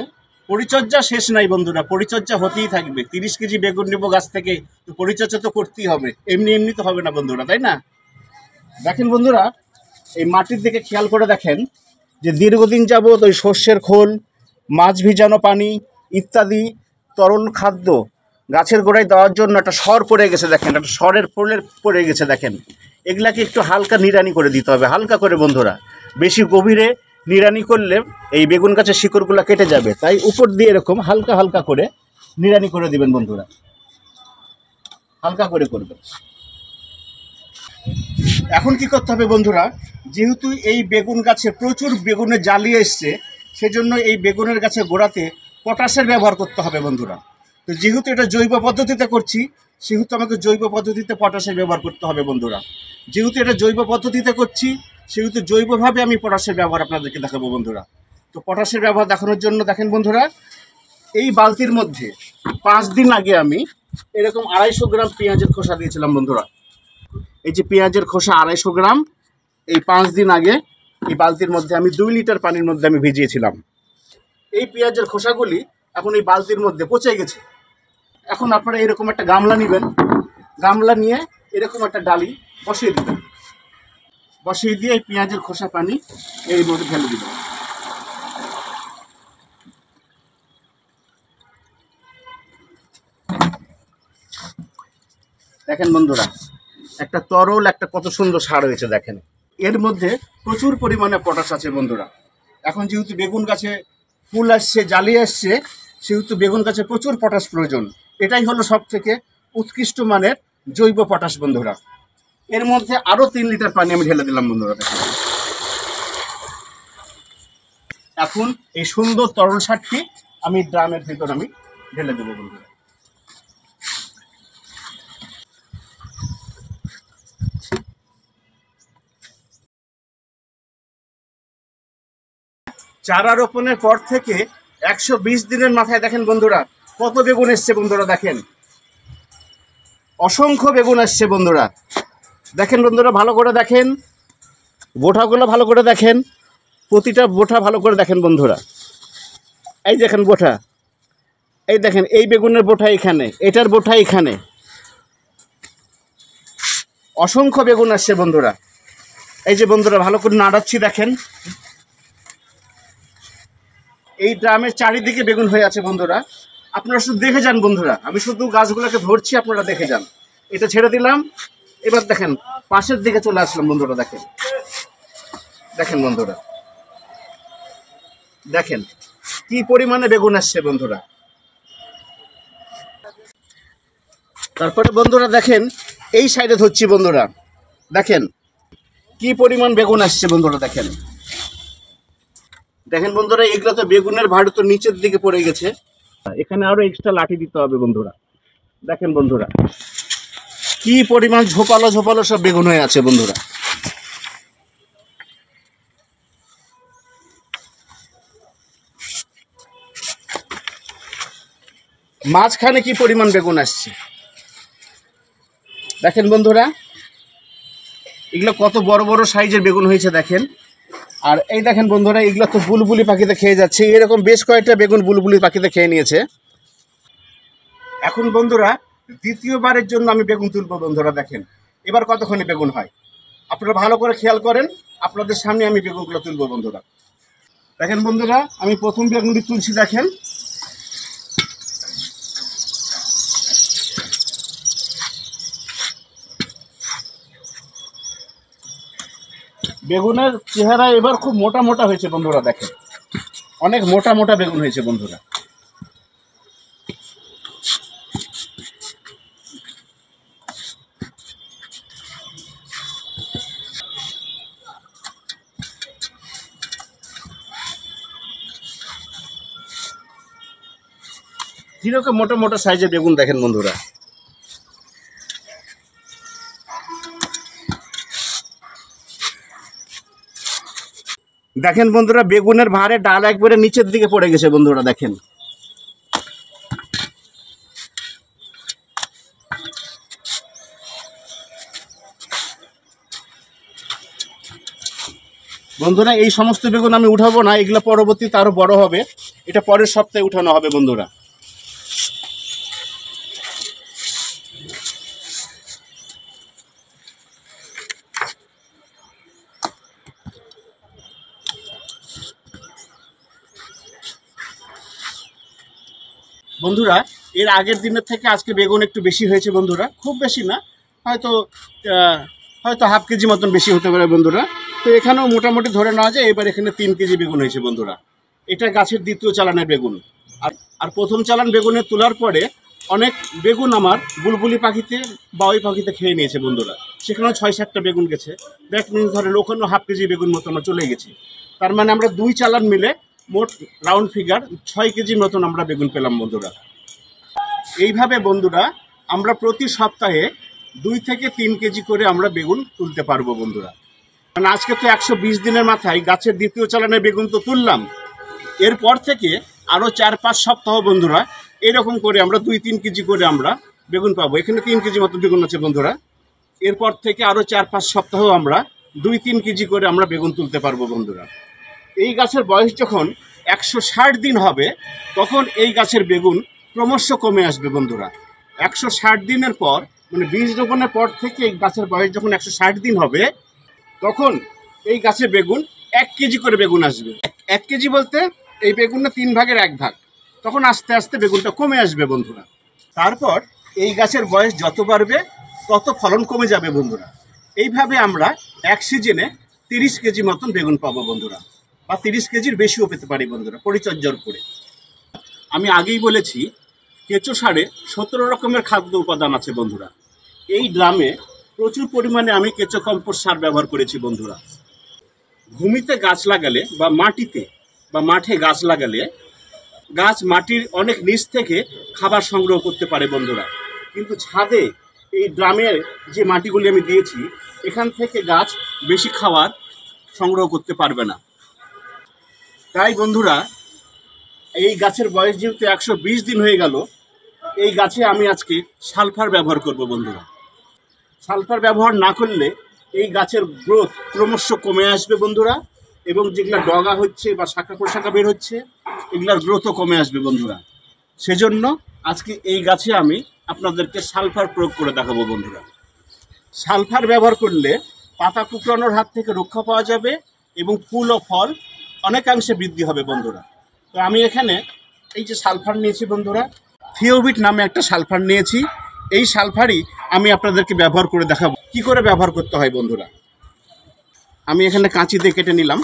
পরিচর্যা শেষ নাই বন্ধুরা, পরিচর্যা হতেই থাকবে। 30 কেজি বেগুন নেবো গাছ থেকে, তো পরিচর্যা তো করতেই হবে, এমনি এমনি তো হবে না বন্ধুরা, তাই না? দেখেন বন্ধুরা, এই মাটির দিকে খেয়াল করে দেখেন যে দীর্ঘদিন যাবৎ ওই শস্যের খোল, মাছ ভিজানো পানি ইত্যাদি তরল খাদ্য গাছের গোড়ায় দেওয়ার জন্য একটা সর পড়ে গেছে। দেখেন একটা সরের পোলের পড়ে গেছে। দেখেন এগুলাকে একটু হালকা নিড়ানি করে দিতে হবে, হালকা করে বন্ধুরা। বেশি গভীরে নিড়ানি করলে এই বেগুন গাছের শিকড়গুলো কেটে যাবে, তাই উপর দিয়ে এরকম হালকা হালকা করে নিড়ানি করে দিবেন বন্ধুরা, হালকা করে করবেন। এখন কি করতে হবে বন্ধুরা, যেহেতু এই বেগুন গাছে প্রচুর বেগুনের জালি এসছে, সেজন্য এই বেগুনের গাছের গোড়াতে পটাশের ব্যবহার করতে হবে বন্ধুরা। তো যেহেতু এটা জৈব পদ্ধতিতে করছি, সেহেতু আমাকে জৈব পদ্ধতিতে পটাশের ব্যবহার করতে হবে বন্ধুরা। যেহেতু এটা জৈব পদ্ধতিতে করছি, সেহেতু জৈবভাবে আমি পটাশের ব্যবহার আপনাদেরকে দেখাবো বন্ধুরা। তো পটাশের ব্যবহার দেখানোর জন্য দেখেন বন্ধুরা, এই বালতির মধ্যে 5 দিন আগে আমি এরকম 250 গ্রাম পেঁয়াজের খোসা দিয়েছিলাম বন্ধুরা। এই যে পেঁয়াজের খোসা 250 গ্রাম, এই 5 দিন আগে এই বালতির মধ্যে আমি 2 লিটার পানির মধ্যে আমি ভিজিয়েছিলাম। এই পেঁয়াজের খোসাগুলি এখন এই বালতির মধ্যে পচে গেছে। এখন আপনারা এরকম একটা গামলা নেবেন, গামলা নিয়ে এরকম একটা ডালি বসিয়ে দেবেন, বসিয়ে দিয়ে এই পেঁয়াজের খোসা পানি এর মধ্যে ঢেলে দেবেন। দেখেন বন্ধুরা, একটা তরল একটা কত সুন্দর সার হয়েছে। দেখেন এর মধ্যে প্রচুর পরিমাণে পটাশ আছে বন্ধুরা। এখন যেহেতু বেগুন গাছে ফুল আসছে, জালি আসছে, সেহেতু বেগুন গাছে প্রচুর পটাশ প্রয়োজন। এটাই হলো সব থেকে উৎকৃষ্ট মানের জৈব পটাশ বন্ধুরা। এর মধ্যে আরও 3 লিটার পানি আমি ঢেলে দিলাম বন্ধুরা। দেখেন এখন এই সুন্দর তরল সারটি আমি ড্রামের ভিতর আমি ঢেলে দেবো বন্ধুরা। চারা রোপণের পর থেকে 120 দিনের মাথায় দেখেন বন্ধুরা কত বেগুন এসছে বন্ধুরা। দেখেন অসংখ্য বেগুন আসছে বন্ধুরা। দেখেন বন্ধুরা, ভালো করে দেখেন, বোঁটাগুলো ভালো করে দেখেন, প্রতিটা বোঁটা ভালো করে দেখেন বন্ধুরা। এই দেখেন বোঁটা, এই দেখেন এই বেগুনের বোঁটা এখানে, এটার বোঁটা এখানে, অসংখ্য বেগুন আসছে বন্ধুরা। এই যে বন্ধুরা ভালো করে নাড়াচ্ছি, দেখেন এই ড্রামের চারিদিকে বেগুন হয়ে আছে বন্ধুরা। আপনারা শুধু দেখে যান বন্ধুরা, আমি শুধু গাছগুলোকে ধরছি, আপনারা দেখে যান। এটা ছেড়ে দিলাম। এবার দেখেন পাশের দিকে চলে আসলাম বন্ধুরা। দেখেন দেখেন বন্ধুরা, দেখেন কি পরিমাণে বেগুন আসছে বন্ধুরা। তারপরে বন্ধুরা দেখেন এই সাইডে ধরছি বন্ধুরা, দেখেন কি পরিমাণ বেগুন আসছে বন্ধুরা। দেখেন দেখেন বন্ধুরা, এগুলো তো বেগুনের ভাড় তো নিচের দিকে পড়ে গেছে, এখানে আরো এক্সট্রা লাঠি দিতে হবে বন্ধুরা। দেখেন বন্ধুরা কি পরিমাণ ঝোপালো ঝোপালো সব বেগুন হয়ে আছে বন্ধুরা। মাঝখানে কি পরিমাণ বেগুন আসছে দেখেন বন্ধুরা, এগুলো কত বড় বড় সাইজের বেগুন হয়েছে দেখেন। আর এই দেখেন বন্ধুরা, এগুলো তো বুলবুলি পাখিতে খেয়ে যাচ্ছে, এরকম বেশ কয়েকটা বেগুন বুলবুলি পাখিতে খেয়ে নিয়েছে। এখন বন্ধুরা দ্বিতীয়বারের জন্য আমি বেগুন তুলবো বন্ধুরা। দেখেন এবার কতক্ষণে বেগুন হয় আপনারা ভালো করে খেয়াল করেন, আপনাদের সামনে আমি বেগুনগুলো তুলবো বন্ধুরা। দেখেন বন্ধুরা, আমি প্রথম বেগুনটি তুলছি। দেখেন বেগুনের চেহারা এবার খুব মোটা মোটা হয়েছে বন্ধুরা। দেখেন অনেক মোটা মোটা বেগুন হয়েছে বন্ধুরা। যেরকম মোটা মোটা সাইজের বেগুন দেখেন বন্ধুরা। দেখেন বন্ধুরা, বেগুনের ভারে ডাল একবারে নিচের দিকে পড়ে গেছে বন্ধুরা। দেখেন বন্ধুরা, এই সমস্ত বেগুন আমি উঠাবো না, এগুলো পরবর্তীতে আরো বড় হবে, এটা পরের সপ্তাহে উঠানো হবে বন্ধুরা। বন্ধুরা এর আগের দিনের থেকে আজকে বেগুন একটু বেশি হয়েছে বন্ধুরা, খুব বেশি না, হয়তো হয়তো হাফ কেজি মতন বেশি হতে পারে বন্ধুরা। তো এখানেও মোটামুটি ধরে নেওয়া যায় এবার এখানে 3 কেজি বেগুন হয়েছে বন্ধুরা। এটা গাছের দ্বিতীয় চালানের বেগুন। আর প্রথম চালান বেগুনে তোলার পরে অনেক বেগুন আমার বুলবুলি পাখিতে বা ওই পাখিতে খেয়ে নিয়েছে বন্ধুরা, সেখানেও 6-7টা বেগুন গেছে। দ্যাট মিনস ধরেন ওখানেও হাফ কেজি বেগুন মতো আমরা চলে গেছি। তার মানে আমরা 2 চালান মিলে মোট রাউন্ড ফিগার 6 কেজির মতন আমরা বেগুন পেলাম বন্ধুরা। এইভাবে বন্ধুরা আমরা প্রতি সপ্তাহে 2 থেকে 3 কেজি করে আমরা বেগুন তুলতে পারবো বন্ধুরা। কারণ আজকে তো 120 দিনের মাথায় গাছের দ্বিতীয় চালানের বেগুন তো তুললাম, এরপর থেকে আরও 4-5 সপ্তাহ বন্ধুরা এরকম করে আমরা 2-3 কেজি করে আমরা বেগুন পাবো। এখানে 3 কেজি মতো বেগুন আছে বন্ধুরা। এরপর থেকে আরও 4-5 সপ্তাহ আমরা 2-3 কেজি করে আমরা বেগুন তুলতে পারবো বন্ধুরা। এই গাছের বয়স যখন 160 দিন হবে তখন এই গাছের বেগুন ক্রমশ কমে আসবে বন্ধুরা। 160 দিনের পর মানে বীজ রোপণের পর থেকে এই গাছের বয়স যখন 160 দিন হবে তখন এই গাছে বেগুন 1 কেজি করে বেগুন আসবে। 1 কেজি বলতে এই বেগুনটা 3 ভাগের 1 ভাগ, তখন আস্তে আস্তে বেগুনটা কমে আসবে বন্ধুরা। তারপর এই গাছের বয়স যত বাড়বে তত ফলন কমে যাবে বন্ধুরা। এইভাবে আমরা এক সিজনে 30 কেজি মতন বেগুন পাবো বন্ধুরা, বা 30 কেজির বেশিও পেতে পারি বন্ধুরা পরিচর্যার উপরে। আমি আগেই বলেছি কেঁচো সারে 17 রকমের খাদ্য উপাদান আছে বন্ধুরা। এই ড্রামে প্রচুর পরিমাণে আমি কেঁচো কম্পোস্ট সার ব্যবহার করেছি বন্ধুরা। ভূমিতে গাছ লাগালে বা মাটিতে বা মাঠে গাছ লাগালে গাছ মাটির অনেক নিচ থেকে খাবার সংগ্রহ করতে পারে বন্ধুরা, কিন্তু ছাদে এই ড্রামের যে মাটিগুলি আমি দিয়েছি এখান থেকে গাছ বেশি খাবার সংগ্রহ করতে পারবে না। তাই বন্ধুরা এই গাছের বয়স যেহেতু 120 দিন হয়ে গেল, এই গাছে আমি আজকে সালফার ব্যবহার করব বন্ধুরা। সালফার ব্যবহার না করলে এই গাছের গ্রোথ ক্রমশ কমে আসবে বন্ধুরা, এবং যেগুলা ডগা হচ্ছে বা শাখা প্রশাখা বের হচ্ছে এগুলার গ্রোথও কমে আসবে বন্ধুরা। সেজন্য আজকে এই গাছে আমি আপনাদেরকে সালফার প্রয়োগ করে দেখাবো বন্ধুরা। সালফার ব্যবহার করলে পাতা কুকড়ানোর হাত থেকে রক্ষা পাওয়া যাবে এবং ফুল ও ফল অনেকাংশে বৃদ্ধি হবে বন্ধুরা। তো আমি এখানে এই যে সালফার নিয়েছি বন্ধুরা, থিওবিট নামে একটা সালফার নিয়েছি। এই সালফারই আমি আপনাদেরকে ব্যবহার করে দেখাবো কি করে ব্যবহার করতে হয় বন্ধুরা। আমি এখানে কাঁচি দিয়ে কেটে নিলাম।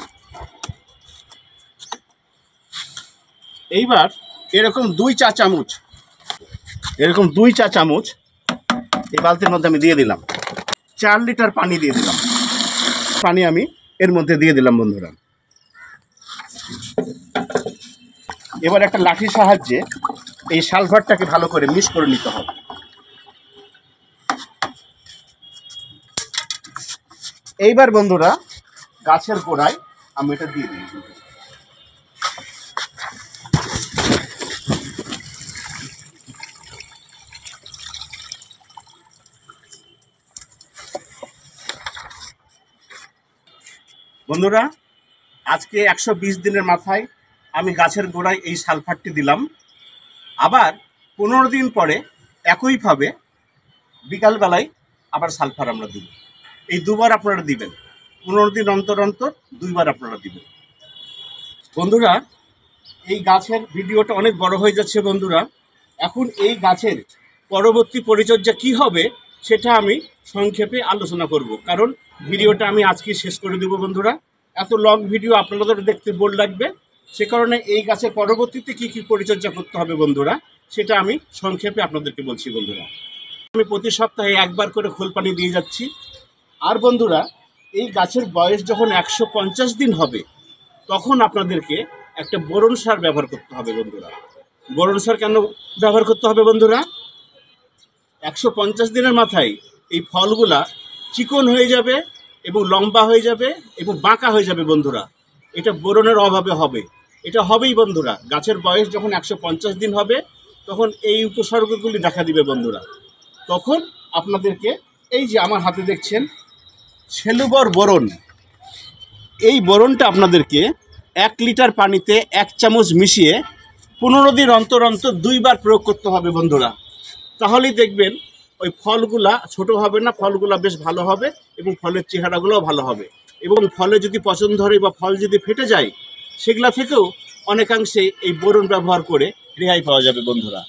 এইবার এরকম 2 চা চামচ এই বালতির মধ্যে আমি দিয়ে দিলাম। 4 লিটার পানি দিয়ে দিলাম। পানি আমি এর মধ্যে দিয়ে দিলাম বন্ধুরা। এবার একটা লাঠির সাহায্যে এই সালফারটাকে ভালো করে মিক্স করে নিতে হবে। এইবার বন্ধুরা গাছের গোড়ায় আমি এটা দিয়ে দিই। বন্ধুরা আজকে 120 দিনের মাথায় আমি গাছের গোড়ায় এই সালফারটি দিলাম। আবার 15 দিন পরে একইভাবে বিকালবেলায় আবার সালফার আমরা দিব। এই দুবার আপনারা দিবেন। 15 দিন অন্তর অন্তর 2 বার আপনারা দিবেন। বন্ধুরা এই গাছের ভিডিওটা অনেক বড় হয়ে যাচ্ছে বন্ধুরা। এখন এই গাছের পরবর্তী পরিচর্যা কি হবে সেটা আমি সংক্ষেপে আলোচনা করব, কারণ ভিডিওটা আমি আজকে শেষ করে দেব বন্ধুরা। এত লং ভিডিও আপনাদের দেখতে বোর লাগবে, সে কারণে এই গাছের পরবর্তীতে কি কি পরিচর্যা করতে হবে বন্ধুরা সেটা আমি সংক্ষেপে আপনাদেরকে বলছি বন্ধুরা। আমি প্রতি সপ্তাহে একবার করে খোল পানি দিয়ে যাচ্ছি। আর বন্ধুরা এই গাছের বয়স যখন 150 দিন হবে তখন আপনাদেরকে একটা বোরন সার ব্যবহার করতে হবে বন্ধুরা। বোরন সার কেন ব্যবহার করতে হবে বন্ধুরা? 150 দিনের মাথায় এই ফলগুলা চিকন হয়ে যাবে এবং লম্বা হয়ে যাবে এবং বাঁকা হয়ে যাবে বন্ধুরা। এটা বোরনের অভাবে হবে। এটা হবেই বন্ধুরা। গাছের বয়স যখন 150 দিন হবে তখন এই উপসর্গগুলি দেখা দিবে বন্ধুরা। তখন আপনাদেরকে এই যে আমার হাতে দেখছেন সেলুবর বোরন, এই বোরনটা আপনাদেরকে 1 লিটার পানিতে 1 চামচ মিশিয়ে 15 দিন অন্তর অন্তর 2 বার প্রয়োগ করতে হবে বন্ধুরা। তাহলেই দেখবেন ওই ফলগুলা ছোট হবে না, ফলগুলা বেশ ভালো হবে এবং ফলের চেহারাগুলোও ভালো হবে। এবং ফলে যদি পচন ধরে বা ফল যদি ফেটে যায় সেগুলা থেকেও অনেকাংশে এই বোরন ব্যবহার করে রেহাই পাওয়া যাবে বন্ধুরা।